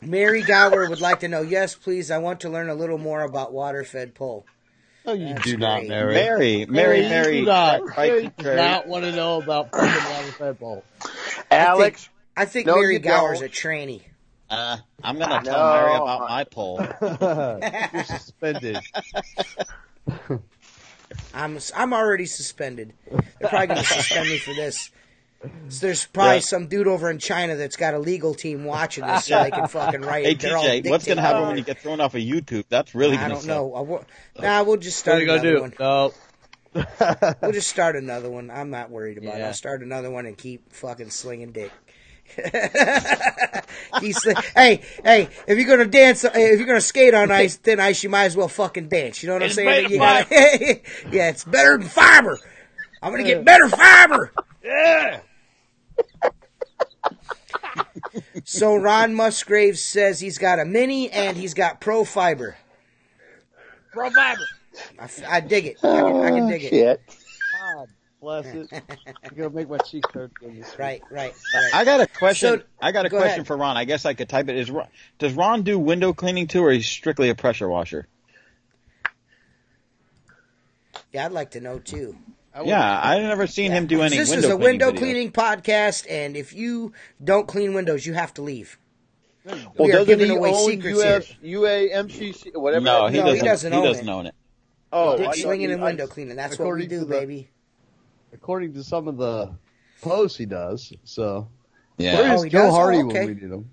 Mary Gower would like to know, yes, please, I want to learn a little more about water-fed pole. No, you That's do not, great. Mary. Mary, You do not. right, Mary does not want to know about fucking water fed ball. Alex, I think No, Mary you Gower's don't. a tranny. I'm gonna tell Mary about my poll. You're suspended. I'm already suspended. They're probably going to suspend me for this. So there's probably some dude over in China that's got a legal team watching this so they can fucking write Hey, it. They're all TJ, what's going to happen dictating. when you get thrown off of YouTube? That's really I going to don't suck. know. We'll just What are start you gonna another do? one. No. We'll just start another one. I'm not worried about it. Yeah. I'll start another one and keep fucking slinging dick. Hey, if you're gonna dance, if you're gonna skate on thin ice, you might as well fucking dance. You know what I'm saying? Yeah, it's better than fiber. I'm gonna get better fiber. Yeah. So Ron Musgrave says he's got a mini and he's got pro fiber. Pro fiber. I dig it. I can dig it. Shit. God bless it. You're gonna make my cheeks hurt. Right. I got a question. So, I got a go question ahead. for Ron. I guess I could type it. Does Ron do window cleaning too, or is he strictly a pressure washer? Yeah, I'd like to know too. Yeah, I've never seen him do any This window is a cleaning window videos. cleaning podcast, and if you don't clean windows, you have to leave. Well, We are doesn't giving he away own secrets here. UAMCC, whatever? No, he No, he doesn't. doesn't He own doesn't it. own it. Oh, Dick I slinging thought and you- window cleaning. That's what we According do, to the- baby. According to some of the posts he does, so. Yeah. Where is Oh, he Joe does? Hardy Oh, okay. when we need him?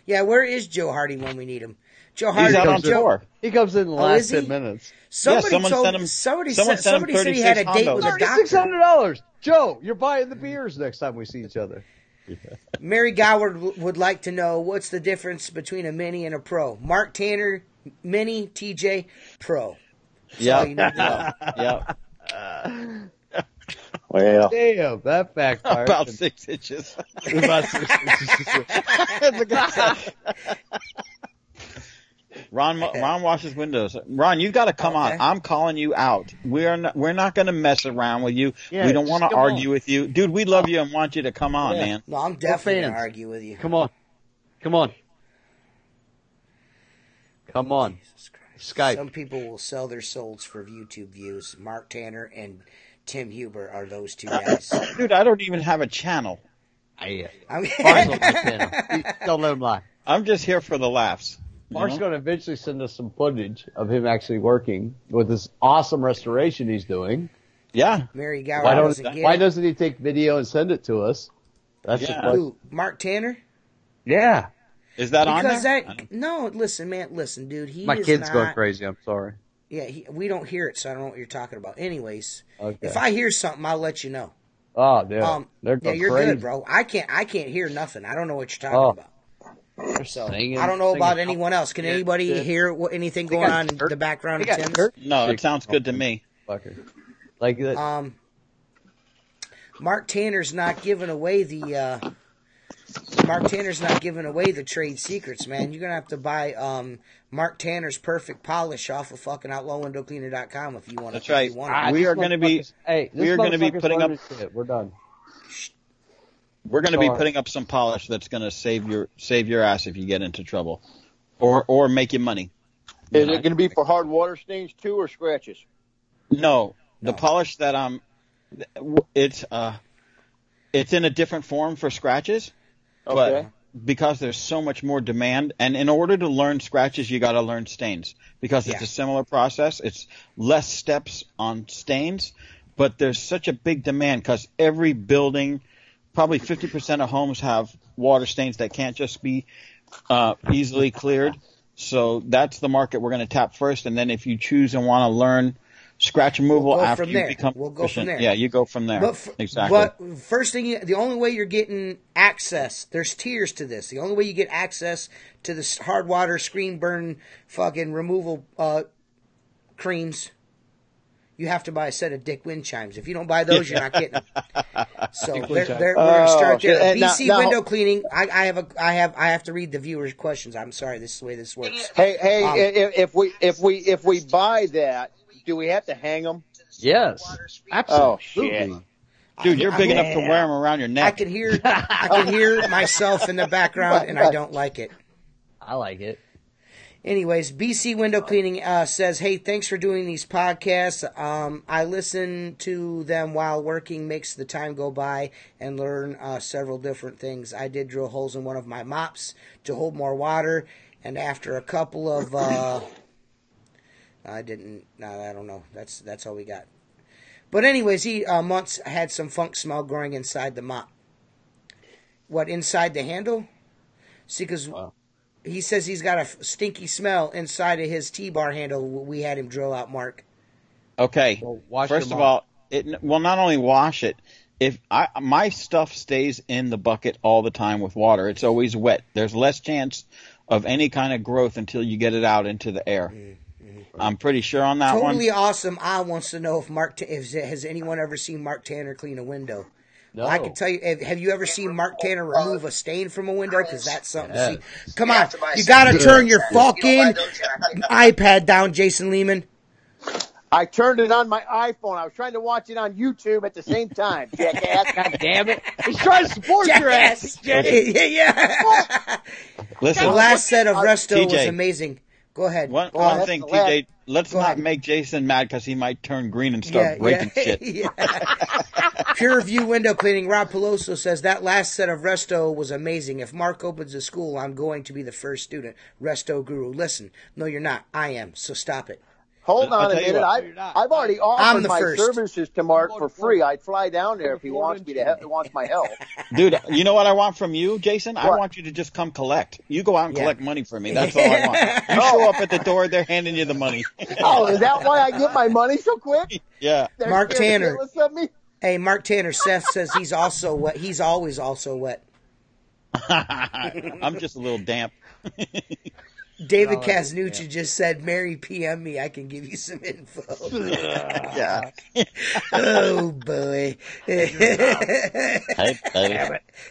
Yeah, Where is Joe Hardy when we need him? Joe He's Hardy. out on Joe, tour. He comes in the is last he? 10 minutes. Somebody someone told sent him- somebody someone said, sent him somebody said he had a 36 date with a condos. doctor. $3,600. Joe, you're buying the beers next time we see each other. Mary Gower would like to know what's the difference between a mini and a pro. Mark Tanner, mini, TJ, pro. That's all you need to know. Yeah. Well, Damn, that backfired. About 6 inches. About 6 inches. That's a good size. Ron washes windows. Ron, you got to come Okay. on. I'm calling you out. We're not going to mess around with you. Yeah, we don't just want to come argue on. with you, dude. We love you and want you to come on, Yeah. man. No, I'm definitely going to fans. argue with you. Come on. Come on. Come on. Jesus Christ. Skype. Some people will sell their souls for YouTube views. Mark Tanner and Tim Huber are those two guys. Dude, I don't even have a channel. I mean, Mark's on my channel. Don't let him lie. I'm just here for the laughs. you Mark's know? going to eventually send us some footage of him actually working with this awesome restoration he's doing. Yeah. Mary Gower Why doesn't get it. doesn't he take video and send it to us? That's Yeah. the question. Who? Mark Tanner? Yeah. Is that on Because there? no, listen, dude. He My is kid's not, going crazy. I'm sorry. Yeah, we don't hear it, so I don't know what you're talking about. Anyways, Okay. if I hear something, I'll let you know. Oh, yeah. They're Yeah, going you're crazy. good, bro. I can't hear nothing. I don't know what you're talking about. They're So singing, I don't know about singing. anyone else. Can anybody yeah. hear anything They going got on in Kurt- the background they of got Tim's? Kurt No, Chick- it sounds good to me. Fucker. Like that. Mark Tanner's not giving away the trade secrets, man. You're gonna have to buy Mark Tanner's perfect polish off of fucking outlawwindowcleaner.com if you want. That's right. If you want We it. are going to be. Hey, we are going to be putting up. We're done. We're going to be Sorry. putting up some polish that's going to save your ass if you get into trouble, or make you money. is it going to be for hard water stains too, or scratches? No, the polish that it's in a different form for scratches, Okay. but because there's so much more demand, and in order to learn scratches, you got to learn stains because it's Yeah. a similar process. It's less steps on stains, but there's such a big demand because every building, probably 50% of homes have water stains that can't just be easily cleared. So that's the market we're going to tap first, and then if you choose and want to learn scratch removal We'll go after from you there. become We'll go from proficient. there. Yeah, you go from there. Exactly. But first thing, the only way you're getting access, there's tiers to this. The only way you get access to the hard water screen burn fucking removal creams, you have to buy a set of Dick wind chimes. If you don't buy those, you're not getting them. So we're going to start there. and BC now- window cleaning. I have to read the viewers' questions. I'm sorry. This is the way this works. Hey, if we buy that, do we have to hang them? Yes. Oh, Absolutely. shit. Dude, you're big enough to wear them around your I neck. can hear myself in the background, and I don't like it. I like it. Anyways, BC Window Cleaning says, hey, thanks for doing these podcasts. I listen to them while working, makes the time go by, and learn several different things. I did drill holes in one of my mops to hold more water, and after a couple of... I don't know. That's all we got. But anyways, he months had some funk smell growing inside the mop. What, inside the handle? See, because... Wow. He says he's got a stinky smell inside of his T-bar handle. We had him drill out, Mark. Okay. Well, first of all, not only wash it. If my stuff stays in the bucket all the time with water, it's always wet. There's less chance of any kind of growth until you get it out into the air. Mm-hmm. I'm pretty sure on that one. Totally awesome. I wants to know if has anyone ever seen Mark Tanner clean a window? No. I can tell you, have you ever seen Mark Tanner remove a stain from a window? Because that's something to see. Come on, you got to turn your fucking iPad down, Jason Lehman. I turned it on my iPhone. I was trying to watch it on YouTube at the same time, jackass. God damn it. He's trying to support your ass. Yeah. Listen, the last set of Resto was amazing. Go ahead. One thing, TJ, let's not make Jason mad because he might turn green and start breaking shit. Pure View Window Cleaning, Rob Peloso says, that last set of Resto was amazing. If Mark opens a school, I'm going to be the first student. Resto guru. Listen, no, you're not. I am, so stop it. Hold on a minute. I've already offered my services to Mark for free. I'd fly down there if he wants my help. Dude, you know what I want from you, Jason? What? I want you to just come collect. You go out and collect money for me. That's all I want. You show up at the door, they're handing you the money. Oh, is that why I get my money so quick? Yeah. Mark Tanner. Hey, Mark Tanner, Seth says he's also wet. He's always also wet. I'm just a little damp. David Casnucci just said, Mary PM me, I can give you some info. Yeah. Oh, boy. Hey, baby.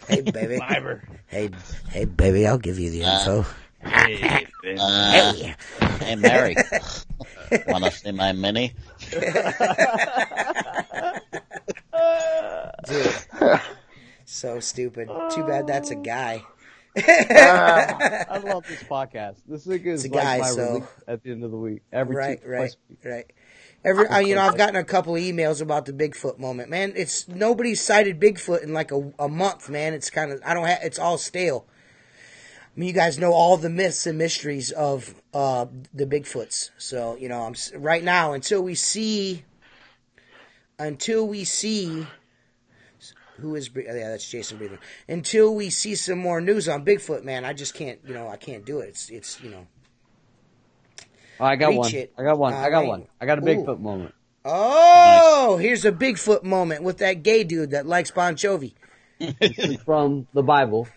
Hey, baby. Fiber. Hey, baby, I'll give you the info. Hey, Mary. Want to see my mini? Dude. So stupid. Too bad that's a guy. I love this podcast. This is like guy, my relief at the end of the week. Right. I've gotten a couple of emails about the Bigfoot moment, man. It's nobody's cited Bigfoot in like a month, man. It's kind of it's all stale. I mean, you guys know all the myths and mysteries of the Bigfoots. So I'm right now until we see. Who is? Yeah, that's Jason breathing. Until we see some more news on Bigfoot, man, I just can't. I can't do it. It's. I got one. I got one. I got a Bigfoot moment. Oh, nice. Here's a Bigfoot moment with that gay dude that likes Bon Jovi. This is from the Bible.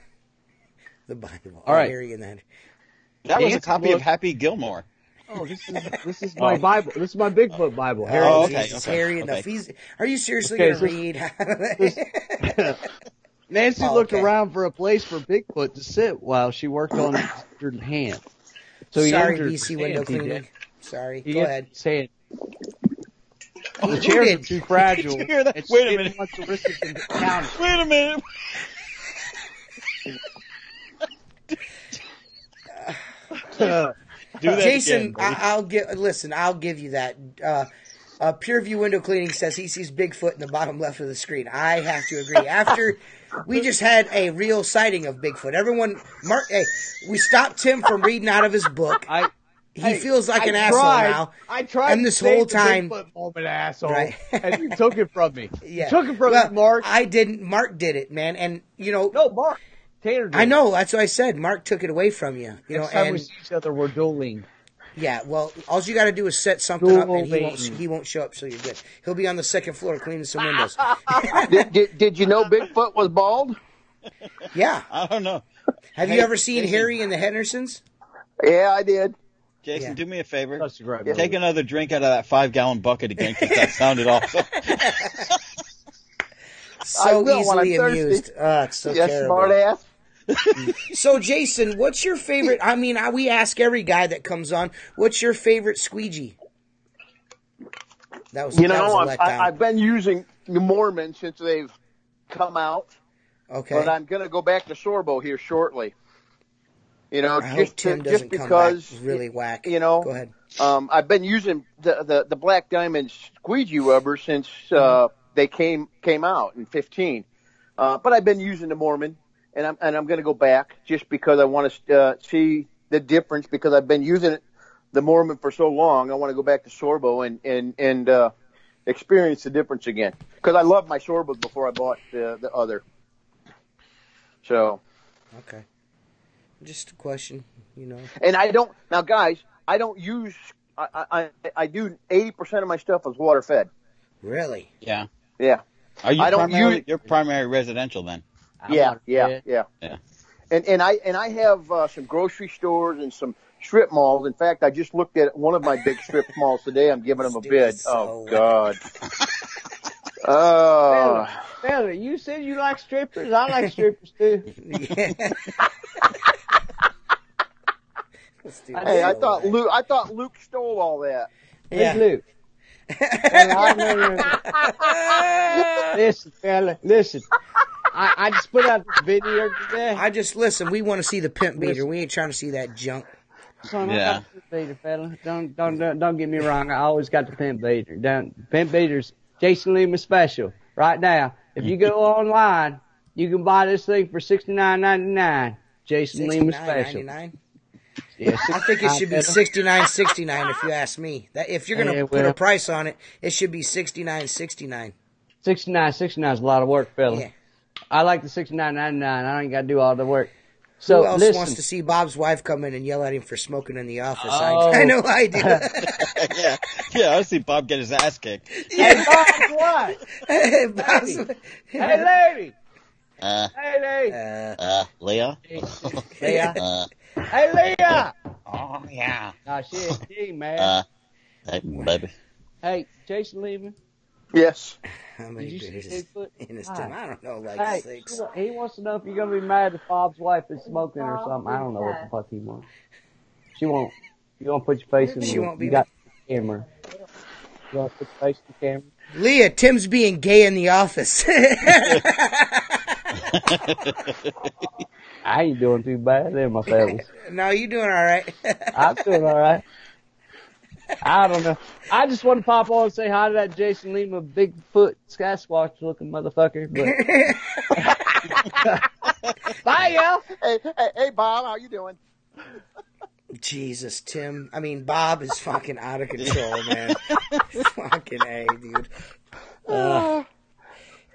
The Bible. All right. That was a copy of Happy Gilmore. Oh, this is my Bible. This is my Bigfoot Bible. Harry enough. Are you seriously going to read? Nancy looked around for a place for Bigfoot to sit while she worked on her hand. So sorry, BC Window Cleaning. Sorry. Go ahead. Say it. The chairs are too fragile. Wait a minute. Wait a minute. Do that Jason, again, I'll give you that. Pure View Window Cleaning says he sees Bigfoot in the bottom left of the screen. I have to agree. After we just had a real sighting of Bigfoot, we stopped Tim from reading out of his book. He feels like an asshole now. I tried and this whole time, the Bigfoot moment, asshole, right? And you took it from me. Yeah. You took it from me, Mark. I didn't. Mark did it, man. And no, Mark. Tanner did. I know. That's what I said. Mark took it away from you. Next time we see each other, we're dueling. Yeah, well, all you got to do is set something up, and he won't show up, so you're good. He'll be on the second floor cleaning some windows. Did you know Bigfoot was bald? Yeah. I don't know. Have you ever seen Harry and the Hendersons? Yeah, I did. Jason, do me a favor. That's right. Take another drink out of that 5-gallon bucket again, because that sounded awesome. So easily amused. It's so terrible. Smart ass. So, Jason, what's your favorite? I mean, we ask every guy that comes on, what's your favorite squeegee? That was a letdown. I've been using Mormon since they've come out. Okay. But I'm going to go back to Sorbo here shortly. I hope Tim doesn't come back really whack. Go ahead. I've been using the Black Diamond squeegee rubber since they came out in 15. But I've been using the Mormon, and I'm going to go back just because I want to see the difference, because I've been using the Mormon for so long. I want to go back to Sorbo and experience the difference again, because I loved my Sorbos before I bought the other. So. Okay. Just a question, And I don't use. I do 80% of my stuff is water fed. Really? Yeah. Yeah. Are you you're primary residential then? Yeah. And I have some grocery stores and some strip malls. In fact, I just looked at one of my big strip malls today. I'm giving them a bid. Oh God. Fella, you said you like strippers. I like strippers too. Yeah. Hey, I thought Luke stole all that. Yeah. Luke. Listen, fella, listen. I just put out this video today. Listen. We want to see the pimp beater. We ain't trying to see that junk. Son, I got the pimp beater, fella. Don't get me wrong. I always got the pimp beater. Pimp beater's Jason Lehman special right now. If you go online, you can buy this thing for $69.99. Jason Lehman special. Yeah, I think it should be $69.69 if you ask me. That if you're gonna put a price on it, it should be $69.69. $69.69 is a lot of work, fella. Yeah. I like the $69.99. I ain't got to do all the work. So who else listen. wants to see Bob's wife come in and yell at him for smoking in the office? I know I do. yeah, I see Bob get his ass kicked. Hey, Bob's wife. Hey, Bob's. Hey, lady. Hey, Leah? Leah? Hey, Leah! Oh, yeah. Nah, she ain't mad. Hey, baby. Hey, Jason Lehman. Yes. How many beers in his Tim? I don't know, like 6. He wants to know if you're going to be mad if Bob's wife is smoking or something. I don't know what the fuck he wants. She won't. You want to put your face in the camera. You got the camera. You want to put your face in the camera? Leah, Tim's being gay in the office. I ain't doing too bad there, my fellas. No, you doing all right. I'm doing all right. I don't know. I just want to pop on and say hi to that Jason Lehman Bigfoot Sasquatch looking motherfucker. But bye, y'all. Hey, Bob, how you doing? Jesus, Tim. I mean, Bob is fucking out of control, man. Fucking A, dude.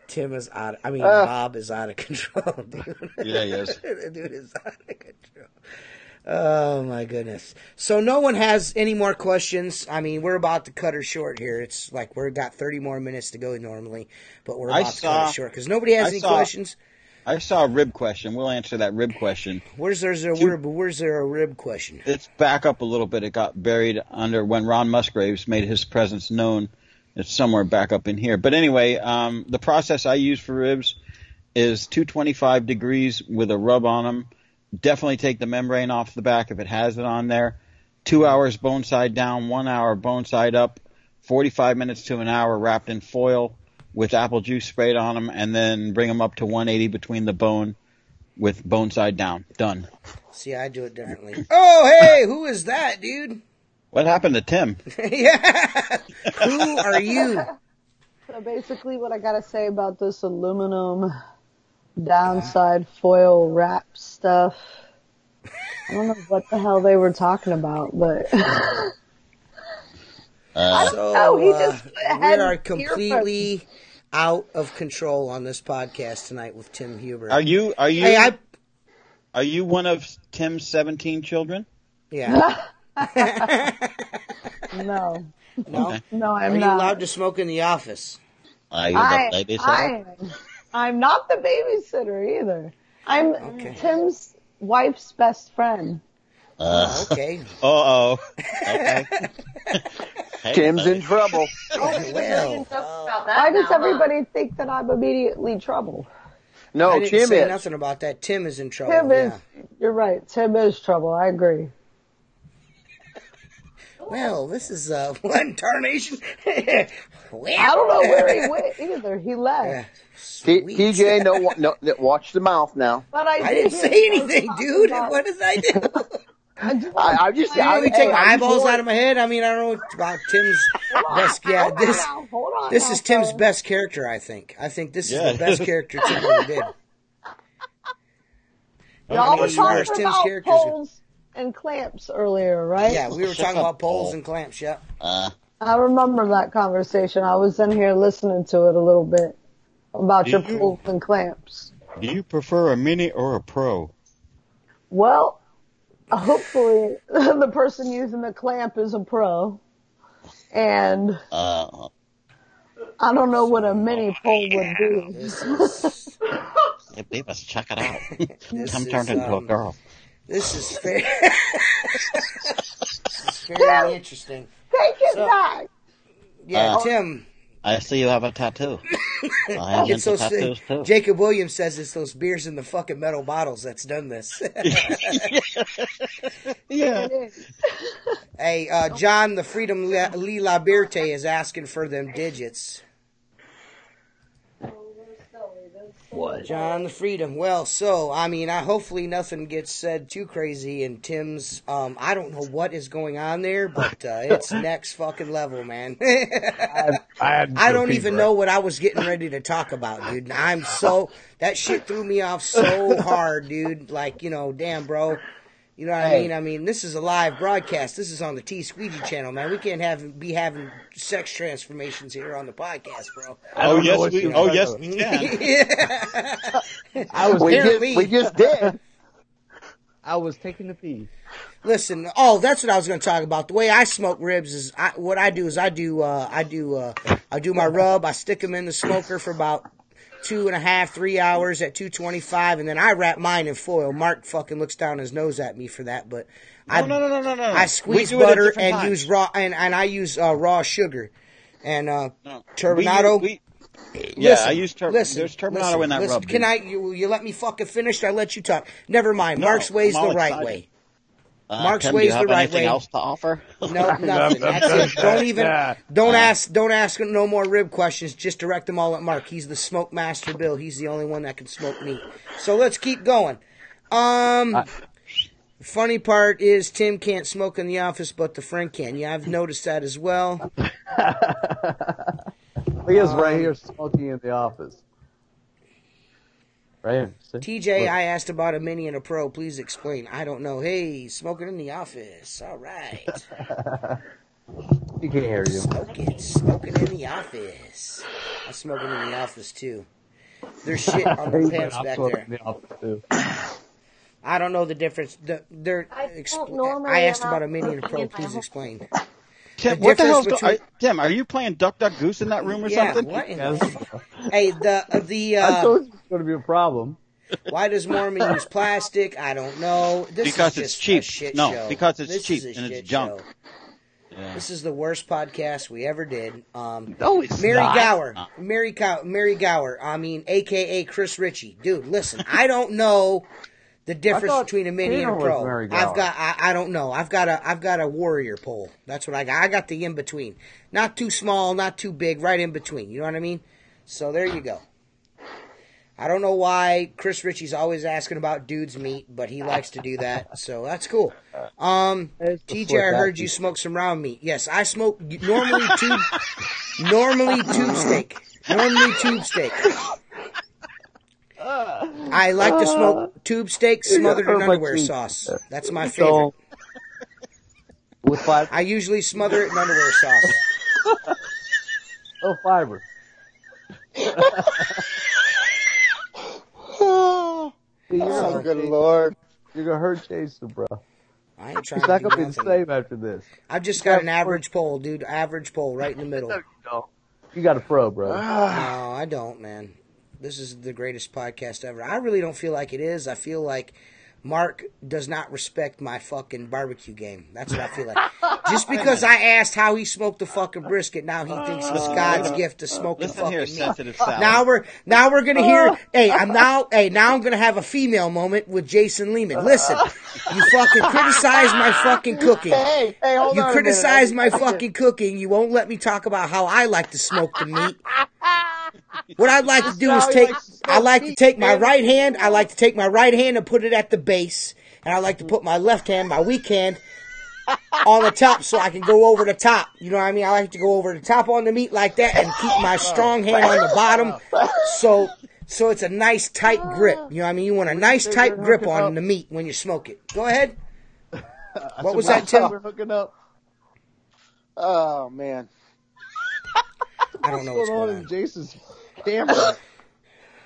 Tim is Bob is out of control, dude. Yeah, he is. The dude is out of control. Oh, my goodness. So no one has any more questions. I mean, we're about to cut her short here. It's like we've got 30 more minutes to go normally, but we're about to cut it short because nobody has any questions. I saw a rib question. We'll answer that rib question. Where's there a rib question? It's back up a little bit. It got buried under when Ron Musgraves made his presence known. It's somewhere back up in here. But anyway, the process I use for ribs is 225 degrees with a rub on them. Definitely take the membrane off the back if it has it on there. 2 hours bone side down, 1 hour bone side up, 45 minutes to an hour wrapped in foil with apple juice sprayed on them, and then bring them up to 180 between the bone with bone side down. Done. See, I do it differently. Oh, hey, who is that, dude? What happened to Tim? Yeah. Who are you? So basically what I got to say about this aluminum downside foil wrap stuff, I don't know what the hell they were talking about, but I don't know. He just we are completely out of control on this podcast tonight with Tim Huber. Are you one of Tim's 17 children? Yeah. No. Okay. No, I'm not. Are you not. allowed to smoke in the office? Are you the babysitter? I'm not the babysitter either. I'm Tim's wife's best friend. Okay. Uh-oh. Okay. Hey, Tim's in trouble. Well, why does everybody think that I'm immediately trouble? No, I didn't Tim say is. nothing about that. Tim is in trouble. Tim is. You're right. Tim is trouble. I agree. Well, this is one tarnation. Well, I don't know where he went either. He left. TJ, no, watch the mouth now. But I didn't say anything, dude. What did I do? I just take my eyeballs out of my head. I mean, I don't know about Tim's best. Yeah, this is Tim's best character. I think this is the best character Tim ever did. Y'all were talking about poles and clamps earlier, right? Yeah, we were talking about poles and clamps. Yeah. I remember that conversation. I was in here listening to it a little bit about your poles and clamps. Do you prefer a mini or a pro? Well, hopefully the person using the clamp is a pro. And I don't know what a mini pole would do. Yeah, we must check it out. I'm turned into a girl. This is fair. This is very interesting. Take it back. Yeah, Tim. I see you have a tattoo. I have into tattoos too. Jacob Williams says it's those beers in the fucking metal bottles that's done this. Yeah. Hey, John, the Freedom Lee Laberte is asking for them digits. What? John the Freedom. Well, so, I mean, hopefully nothing gets said too crazy in Tim's, I don't know what is going on there, but it's next fucking level, man. I don't even know what I was getting ready to talk about, dude. That shit threw me off so hard, dude. Like, damn, bro. You know what I mean? I mean, this is a live broadcast. This is on the T-Squeegee channel, man. We can't be having sex transformations here on the podcast, bro. Yes, we can. We just did. I was taking a pee. Listen, that's what I was going to talk about. The way I smoke ribs is, I do my rub. I stick them in the smoker for about 2.5, 3 hours at 225, and then I wrap mine in foil. Mark fucking looks down his nose at me for that, but No. I squeeze butter and use raw, and I use raw sugar and turbinado. I use turbinado. There's turbinado in that rub. Can you let me fucking finish? I let you talk. Never mind. Mark's way's the right way. Mark's way's the right way. Anything else to offer? No, nothing. That's it. Don't ask no more rib questions. Just direct them all at Mark. He's the smoke master, Bill. He's the only one that can smoke meat. So let's keep going. Funny part is Tim can't smoke in the office, but the friend can. Yeah, I've noticed that as well. He is right here smoking in the office. Right here. See? TJ, I asked about a mini and a pro. Please explain. I don't know. Hey, smoking in the office. All right. He can't hear you. Smoking in the office. I'm smoking in the office too. There's shit on the pants back there. In the office too. I don't know the difference. I asked about a mini and a pro. Please explain. Tim, what the hell's Tim, are you playing Duck Duck Goose in that room or something? What hey, I told you it's going to be a problem. Why does Mormon use plastic? I don't know. Because it's cheap. Show. Because it's cheap and it's junk. Yeah. This is the worst podcast we ever did. No, it's Mary not. Gower. Mary Gower. I mean, a.k.a. Chris Ritchie. Dude, listen, I don't know the difference between a mini and a pro. I don't know. I've got a warrior pole. That's what I got. I got the in between. Not too small, not too big, right in between. You know what I mean? So there you go. I don't know why Chris Ritchie's always asking about dude's meat, but he likes to do that. So that's cool. TJ, I heard you smoke some round meat. Yes, I smoke normally tube steak. Normally tube steak. I like to smoke tube steak smothered in underwear sauce. That's my favorite. With fiber? I usually smother it in underwear sauce. Oh, fiber. Oh, good Lord. You're going to hurt Jason, bro. I ain't trying He's not to going do to be the nothing. same after this. I've just got an average pole, dude. Average pole right in the middle. No, you got a pro, bro. No, I don't, man. This is the greatest podcast ever. I really don't feel like it is. I feel like Mark does not respect my fucking barbecue game. That's what I feel like. Just because I asked how he smoked the fucking brisket, now he thinks it's God's gift to smoke the fucking here, meat. sensitive Sally. Now we're gonna hear. Now I'm gonna have a female moment with Jason Lehman. Listen, you fucking criticize my fucking cooking. Hey, hold You on criticize a my fucking cooking. You won't let me talk about how I like to smoke the meat. What I'd like to do is take my right hand and put it at the base, and I like to put my left hand, my weak hand, on the top so I can go over the top. You know what I mean? I like to go over the top on the meat like that and keep my strong hand on the bottom so it's a nice tight grip. You know what I mean? You want a nice tight grip on the meat when you smoke it. Go ahead. What was that, Tim? We're hooking up. Oh, man. I don't know what's going on. Jason's camera.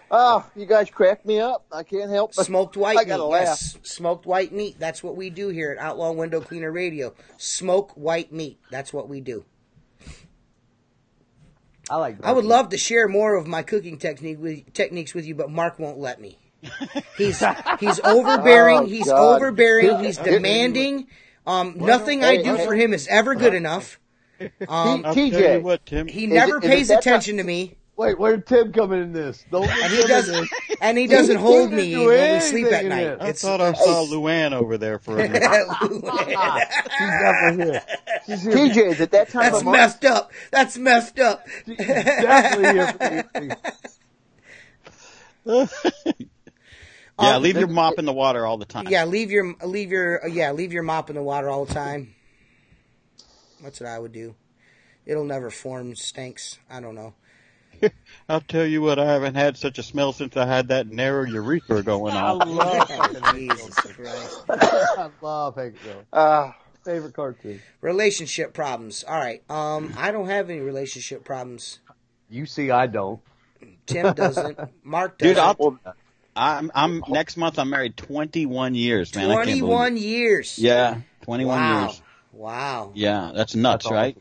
Oh, you guys crack me up. I can't help but Smoked white I meat. gotta Yes, smoked white meat. That's what we do here at Outlaw Window Cleaner Radio. Smoke white meat. That's what we do. I would love to share more of my cooking techniques with you, but Mark won't let me. He's overbearing. Oh, he's God. overbearing. He's demanding. Nothing I do for him is ever good enough. TJ, what, Tim? He never pays attention to me. Wait, where'd Tim come in this? And he doesn't hold me do when we sleep at anything in night. it. I thought I saw Luann over there for a minute. She's definitely here. She's here. TJ, is it that time That's of month? messed up. That's messed up. She's definitely here for you. Yeah, leave your mop in the water all the time. Yeah, leave your mop in the water all the time. That's what I would do. It'll never form, stinks. I don't know. I'll tell you what, I haven't had such a smell since I had that narrow urethra going on. Jesus Christ. I love Hank Hill. Favorite cartoon. Relationship problems. All right. I don't have any relationship problems. You see, I don't. Tim doesn't. Mark doesn't. Dude, I'm next month. I'm married 21 years, man. 21 years. Yeah, 21 years. Wow. Yeah, that's nuts, That's right?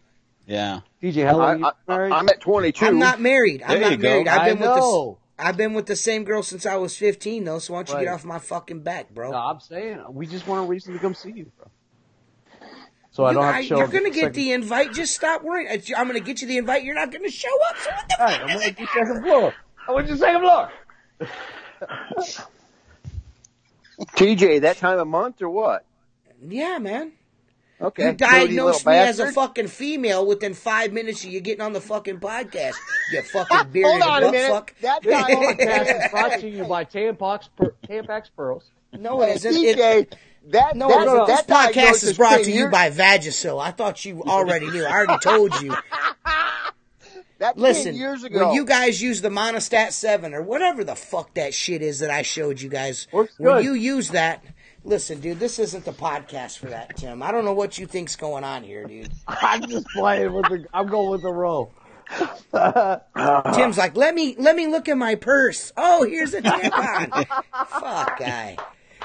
Yeah. DJ, how long you married? I'm at 22. I'm not married. There you go. I've been with the same girl since I was 15, though. So why don't you get off my fucking back, bro? No, I'm saying we just want a reason to come see you, bro. So I don't have to show You're up. going to get the invite. Just stop worrying. I'm going to get you the invite. You're not going to show up. So what the All right, I'm going to do second floor. I want you second floor. TJ, that time of month or what? Yeah, man. Okay. You diagnosed me as a fucking female within 5 minutes of you getting on the fucking podcast. You fucking bearded Hold on a butt minute. fuck. That This guy podcast is brought to you by Tampax Pearls. No, it isn't. TJ, This that podcast is brought to you 10 years- by Vagisil. I thought you already knew. I already told you. That's 10 Listen, years ago. when you guys use the Monostat 7 or whatever the fuck that shit is that I showed you guys, Works when good. you use that, listen, dude, this isn't the podcast for that, Tim. I don't know what you think's going on here, dude. I'm just playing with the. I'm going with the roll. Tim's like, let me look in my purse. Oh, here's a tampon. Fuck, guy.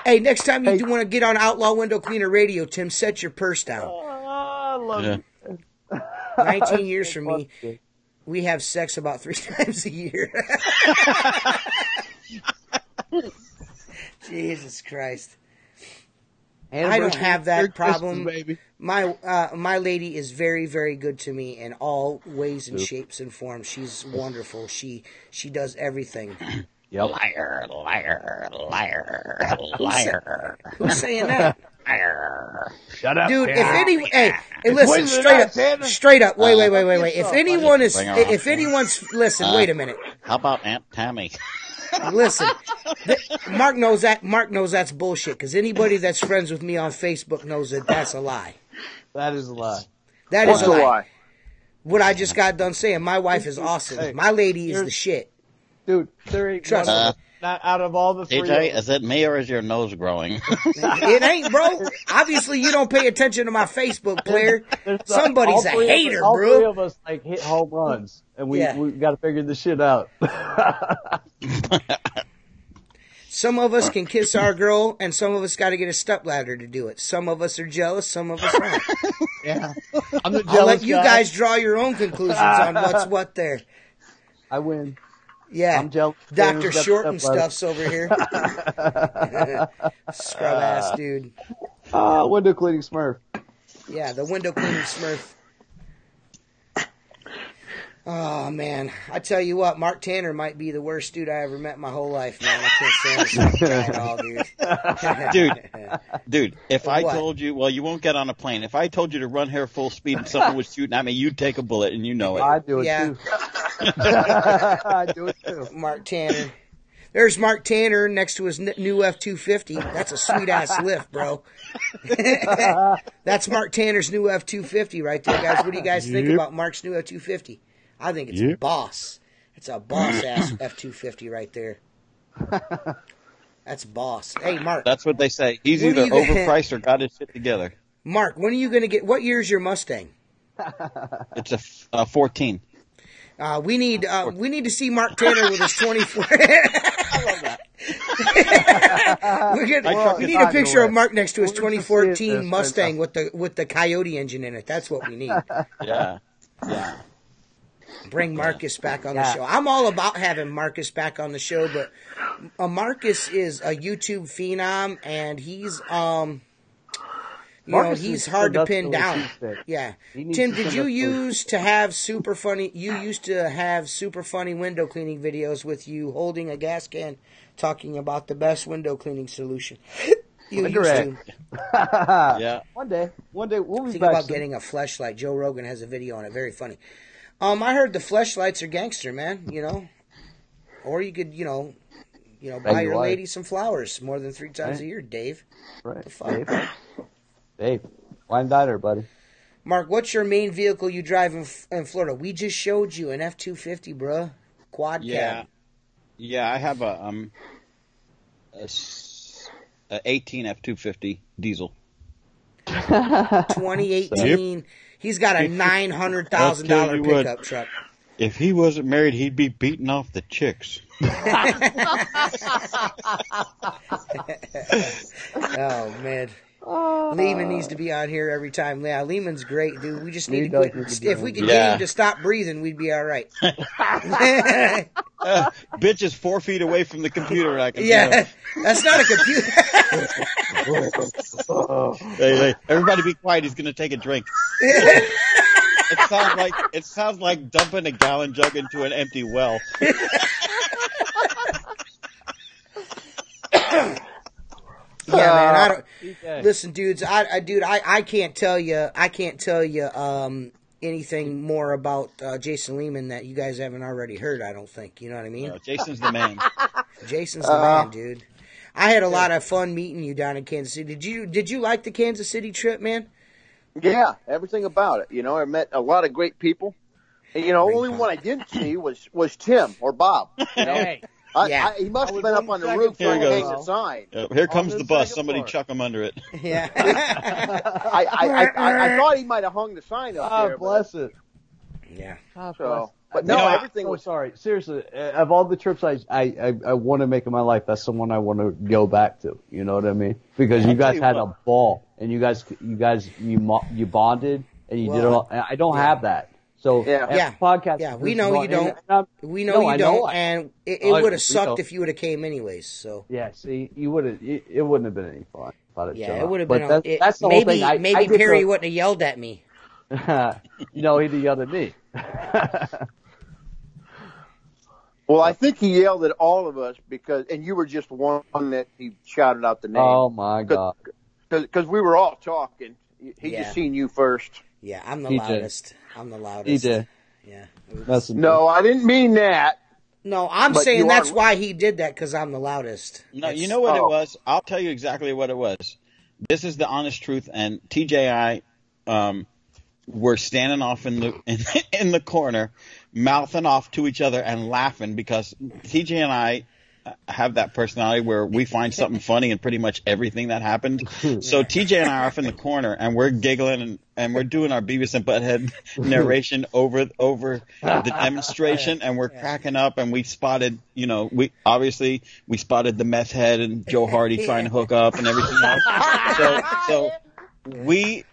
Hey, next time you do want to get on Outlaw Window Cleaner Radio, Tim, set your purse down. I love Yeah. it. 19 years from me, we have sex about 3 times a year. Jesus Christ. I don't have that problem. Baby. My lady is very, very good to me in all ways and shapes and forms. She's wonderful. She does everything. Yep. Liar, liar, liar, liar. Who's saying that? Liar. Shut up, Dude, Tim. if any, hey, listen, straight up, wait. If anyone's, listen, wait a minute. How about Aunt Tammy? Listen, Mark knows that's bullshit, because anybody that's friends with me on Facebook knows that that's a lie. That is a lie. That What's is a the lie. lie? What I just got done saying, my wife is awesome. Hey, My lady is the shit. Dude, there ain't Trust one me. of us- not out of all the three. TJ, is it me or is your nose growing? It ain't, bro. Obviously, you don't pay attention to my Facebook player. Somebody's a hater, all bro. three of us like hit home runs, and we got to figure this shit out. Some of us can kiss our girl, and some of us got to get a stepladder to do it. Some of us are jealous, some of us aren't. Yeah, I'm the jealous I'll let you guy. guys draw your own conclusions on what's what there. I win. Yeah. I'm jealous. Dr. Short and stuff's over here. Scrub ass dude. Window cleaning Smurf. Yeah, the window cleaning Smurf. Oh, man. I tell you what, Mark Tanner might be the worst dude I ever met in my whole life, man. I can't stand this guy at all, dude. Dude, if I told you, well, you won't get on a plane. If I told you to run here full speed and someone was shooting at me, you'd take a bullet, and you know it. I'd do it, too. I'd do it, too. Mark Tanner. There's Mark Tanner next to his new F-250. That's a sweet-ass lift, bro. That's Mark Tanner's new F-250 right there, guys. What do you guys think about Mark's new F-250? I think it's a boss. It's a boss-ass F-250 right there. That's boss. Hey, Mark. That's what they say. He's either overpriced or got his shit together. Mark, when are you going to get... What year is your Mustang? It's a 14. We need to see Mark Tanner with his 24. I love that. We need a picture of Mark next to his 2014 Mustang with the Coyote engine in it. That's what we need. Yeah. Bring Marcus back on the show. I'm all about having Marcus back on the show, but Marcus is a YouTube phenom, and he's he's hard to pin down. Yeah. Tim, did you used to have super funny window cleaning videos with you holding a gas can talking about the best window cleaning solution? You used to. Yeah. One day we'll be Think back about soon. getting a fleshlight. Joe Rogan has a video on it. Very funny. I heard the fleshlights are gangster, man, Or you could, buy your lady some flowers more than 3 times a year, Dave. Right. The fuck? Dave, wine diner, buddy. Mark, what's your main vehicle you drive in Florida? We just showed you an F-250, bruh. Quad cab. Yeah, I have a 18 F-250 diesel. 2018. Yep. He's got a $900,000 pickup truck. If he wasn't married, he'd be beating off the chicks. Oh, man. Lehman needs to be on here every time. Yeah, Lehman's great, dude. We just need to quit. If we could get him to stop breathing, we'd be all right. Bitch is 4 feet away from the computer. I can tell. That's not a computer. Hey, everybody be quiet. He's going to take a drink. It sounds like dumping a gallon jug into an empty well. Yeah, man. I don't listen, dudes. I can't tell you. Anything more about Jason Lehman that you guys haven't already heard. I don't think. You know what I mean? Jason's the man. Jason's the man, dude. I had a lot of fun meeting you down in Kansas City. Did you like the Kansas City trip, man? Yeah, everything about it. I met a lot of great people. And, only one I didn't see was Tim or Bob. Hey. He must have been up on the roof trying to hang the sign. Here comes the bus. Somebody chuck him under it. Yeah. I thought he might have hung the sign up there. Bless it. Yeah. But no, everything was... sorry. Seriously, of all the trips I want to make in my life, that's the one I want to go back to. You know what I mean? Because you guys had a ball, and you bonded, and you did it all. And I don't have that. So podcast. Yeah, we know you don't. We know you don't, and it would have sucked if you would have came anyways. So yeah, see, you would have. It wouldn't have been any fun. Yeah, it would have been. That's the whole thing. Maybe Perry wouldn't have yelled at me. He'd have yelled at me. Well, I think he yelled at all of us and you were just one that he shouted out the name. Oh my God! Because we were all talking. He just seen you first. Yeah, I'm the loudest. I'm the loudest. He did. Yeah. No, I didn't mean that. No, I'm saying that's why he did that, because I'm the loudest. No, you know what it was? I'll tell you exactly what it was. This is the honest truth, and TJ and I were standing off in the corner, mouthing off to each other and laughing, because TJ and I have that personality where we find something funny in pretty much everything that happened. So TJ and I are off in the corner, and we're giggling and we're doing our Beavis and Butthead narration over the demonstration, and we're cracking up, and we spotted, we spotted the meth head and Joe Hardy trying to hook up and everything else. So we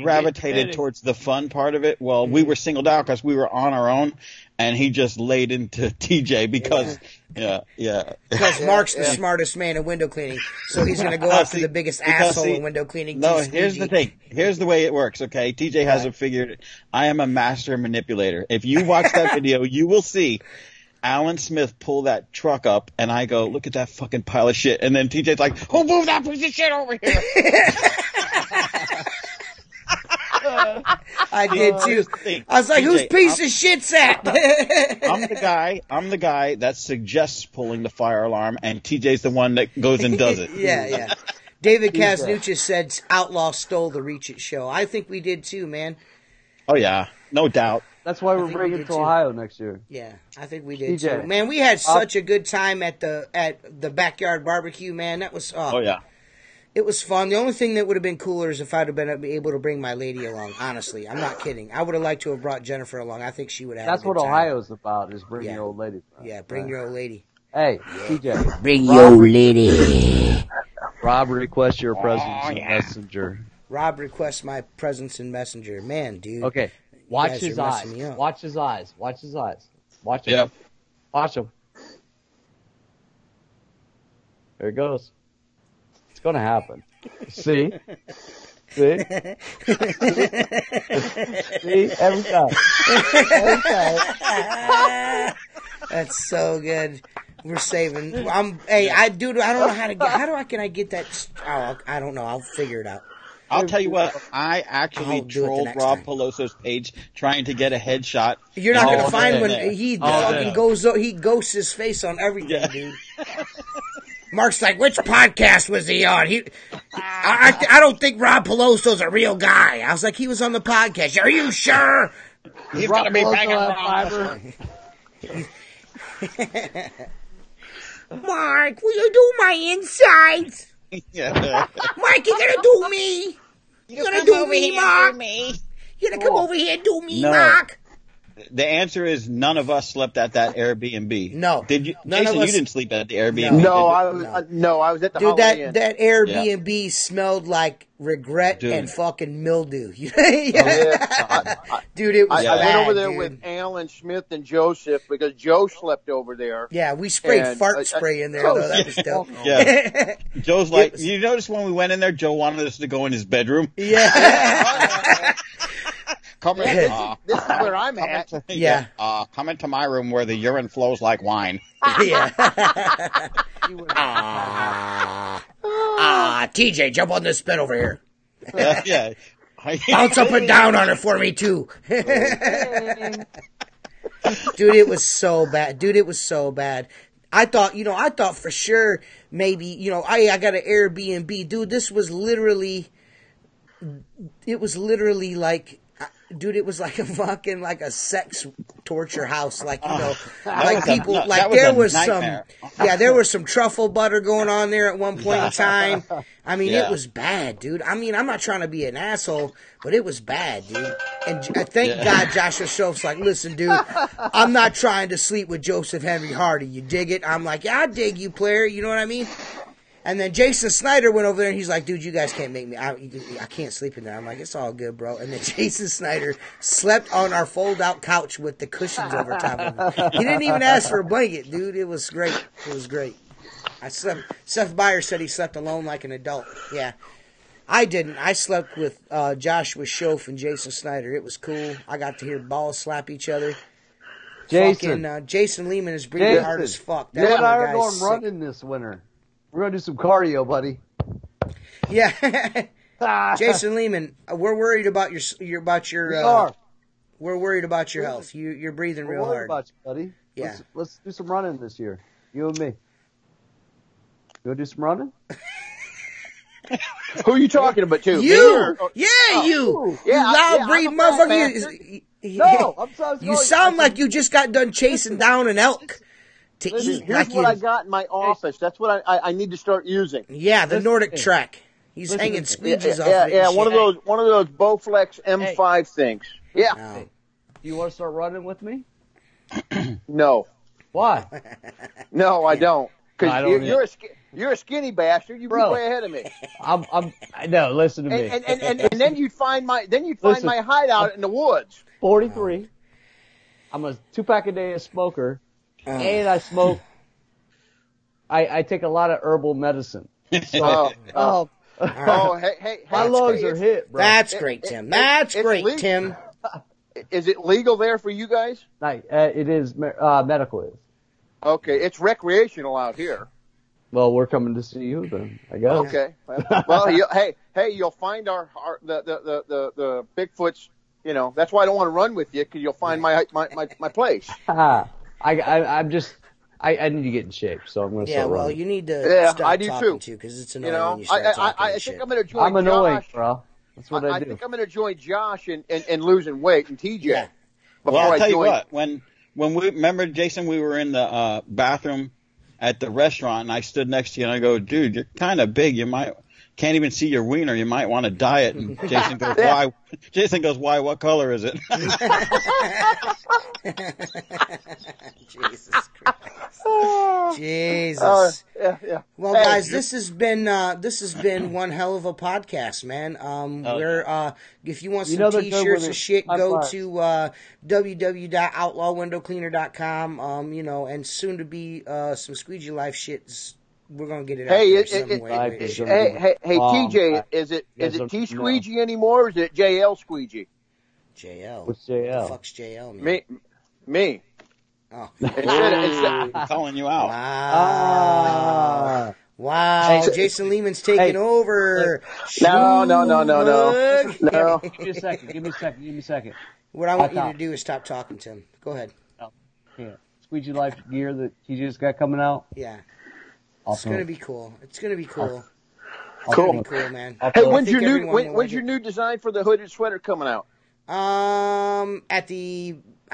gravitated towards the fun part of it. Well, we were singled out because we were on our own, and he just laid into TJ because, Because Mark's the smartest man in window cleaning, so he's going to go after the biggest asshole in window cleaning. No, here's the thing. Here's the way it works, okay? TJ hasn't figured it. I am a master manipulator. If you watch that video, you will see Alan Smith pull that truck up, and I go, look at that fucking pile of shit. And then TJ's like, who moved that piece of shit over here? I did too. I was like, whose piece of shit's that? I'm the guy that suggests pulling the fire alarm, and TJ's the one that goes and does it. Yeah. David Kaznuchis said Outlaw stole the Reach It show. I think we did too, man. Oh, yeah. No doubt. That's why we're bringing it to Ohio next year. Yeah, I think we did too. Man, we had such a good time at the backyard barbecue, man. That was it was fun. The only thing that would have been cooler is if I'd have been able to bring my lady along. Honestly, I'm not kidding. I would have liked to have brought Jennifer along. I think she would have. That's what Ohio's about: is bring your old lady. Yeah, bring your old lady. Hey, TJ, bring your old lady. Rob requests your presence in Messenger. Rob requests my presence in Messenger. Man, dude. Okay. Watch his eyes. Watch his eyes. Watch his eyes. Watch him. Yep. Watch him. There it goes. It's going to happen. See? See? See? Every time. Every time. That's so good. We're saving. I don't know can I get that? Oh, I don't know. I'll figure it out. I'll tell you what, I actually trolled Rob Peloso's page trying to get a headshot. You're not going to find when he fucking he ghosts his face on everything, dude. Mark's like, which podcast was he on? I don't think Rob Peloso's a real guy. I was like, he was on the podcast. Are you sure? He's got to be banging fiber. Mark, will you do my insides? Mark, you gonna do me? You gonna do me, Mark? You gonna come over here and do me, Mark? The answer is none of us slept at that Airbnb. No. Did you, Jason? You didn't sleep at the Airbnb. No, I was at the Holiday Inn. That Airbnb smelled like regret and fucking mildew. Dude, it was bad, I went over there with Alan Smith and Joseph because Joe slept over there. Yeah, we sprayed fart spray in there, though. That was dope. Yeah. Joe's like, you notice when we went in there, Joe wanted us to go in his bedroom? Yeah. Come in. This is where I'm at. Come into my room where the urine flows like wine. Yeah. TJ, jump on this bed over here. Yeah. Bounce up and down on it for me, too. Dude, it was so bad. I thought for sure maybe, I got an Airbnb. Dude, it was literally like, dude, it was like a fucking, like a sex torture house. Like, there was some truffle butter going on there at one point in time. I mean, it was bad, dude. I mean, I'm not trying to be an asshole, but it was bad, dude. And thank God Joshua Schoaf's like, listen, dude, I'm not trying to sleep with Joseph Henry Hardy. You dig it? I'm like, yeah, I dig you, player. You know what I mean? And then Jason Snyder went over there and he's like, dude, you guys can't make me. I can't sleep in there. I'm like, it's all good, bro. And then Jason Snyder slept on our fold-out couch with the cushions over top of him. He didn't even ask for a blanket, dude. It was great. It was great. Seth Beyer said he slept alone like an adult. Yeah. I didn't. I slept with Joshua Schoaf and Jason Snyder. It was cool. I got to hear balls slap each other. Jason Lehman is breathing hard as fuck. You and I are going running this winter. We're going to do some cardio, buddy. Yeah. Jason Lehman, we're worried about your we're worried about your health. You're breathing real hard. We're worried about you, buddy. Yeah. Let's do some running this year. You and me. You want to do some running? Who are you talking about, too? You! You loud breathing motherfucker. No, I'm sorry. You sound like you just got done chasing down an elk. Here's what I got in my office. That's what I need to start using. Yeah, the Nordic Trek. He's hanging squeegees off of it. Yeah, one of those Bowflex M5 things. Yeah. No. You want to start running with me? No. Why? No, I don't. Because You're a skinny bastard. You'd be way ahead of me. No, listen to me. And then you'd find my hideout in the woods. 43. I'm a 2-pack a day smoker, and I smoke. I take a lot of herbal medicine. So, hey, my lungs are hit, bro. That's great, Tim. That's great, Tim. Is it legal there for you guys? It is, medical is. Okay, it's recreational out here. Well, we're coming to see you then, I guess. Okay. Well, you'll find the Bigfoots. You know, that's why I don't want to run with you, because you'll find my place. I'm just. I need to get in shape, so I'm going to start running. You need to stop I do talking too. Because it's annoying when you start talking I shit. think I'm going to join I'm annoying, Josh. bro. That's what I do. I think I'm going to join Josh in losing weight and TJ. Yeah. Well, I'll tell you what. When we remember, Jason, we were in the bathroom at the restaurant, and I stood next to you, and I go, "Dude, you're kind of big. You can't even see your wiener. You might want to diet." And Jason goes, "Why?" Jason goes, "Why? What color is it?" Jesus Christ. Jesus. Yeah. Well, guys, this has been one hell of a podcast, man. If you want some t-shirts and shit, go to www.outlawwindowcleaner.com. And soon to be some Squeegee Life shit. We're gonna get it out there some way. Hey, TJ, is it T Squeegee anymore, or is it JL Squeegee? JL. What's JL? What the fuck's JL mean? Me. Oh. I'm calling you out. Wow. Jason Lehman's taking over. No. Give me a second. What I want you to do is stop talking to him. Go ahead. Yeah. Squeegee Life gear that he just got coming out. Yeah. It's gonna be cool. Cool, man. Hey, when's your new design for the hooded sweater coming out?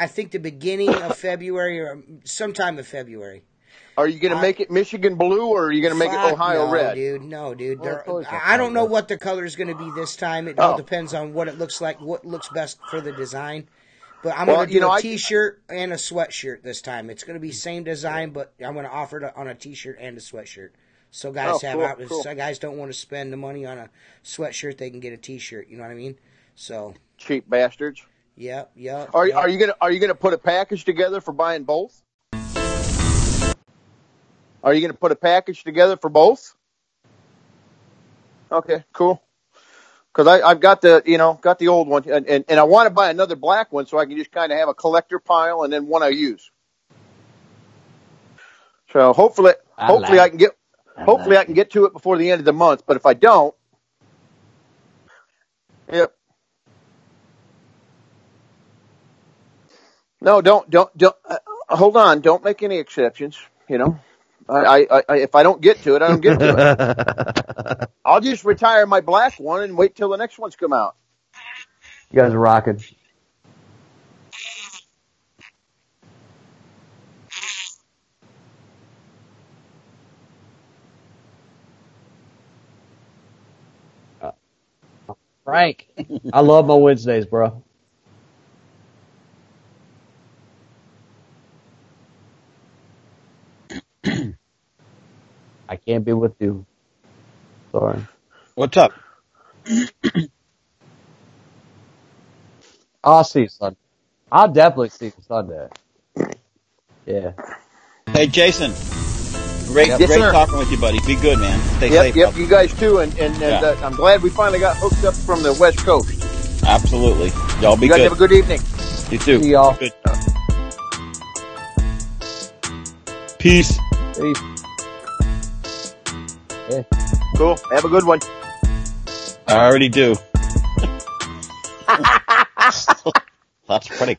I think the beginning of February or sometime in February. Are you going to make it Michigan blue, or are you going to make it Ohio red? No, dude. I don't know what the color is going to be this time. It all depends on what it looks like, what looks best for the design. But I'm going to do a T-shirt and a sweatshirt this time. It's going to be same design, but I'm going to offer it on a T-shirt and a sweatshirt. So guys so guys don't want to spend the money on a sweatshirt, they can get a T-shirt. You know what I mean? So cheap bastards. Yep. Are you gonna put a package together for buying both? Are you gonna put a package together for both? Okay, cool. Because I've got the old one, and I want to buy another black one so I can just kind of have a collector pile and then one I use. So hopefully I can get to it before the end of the month. But if I don't, yep. No, don't. Hold on. Don't make any exceptions. If I don't get to it, I don't get to it. I'll just retire my black one and wait till the next one's come out. You guys are rocking. Frank, I love my Wednesdays, bro. I can't be with you. Sorry. What's up? I'll see you Sunday. I'll definitely see you Sunday. Yeah. Hey, Jason. Great talking with you, buddy. Be good, man. Stay safe. Yep, you guys too. And I'm glad we finally got hooked up from the West Coast. Absolutely. Y'all be good. You guys have a good evening. You too. See y'all. Good. Peace. Yeah. Cool. Have a good one. I already do. That's pretty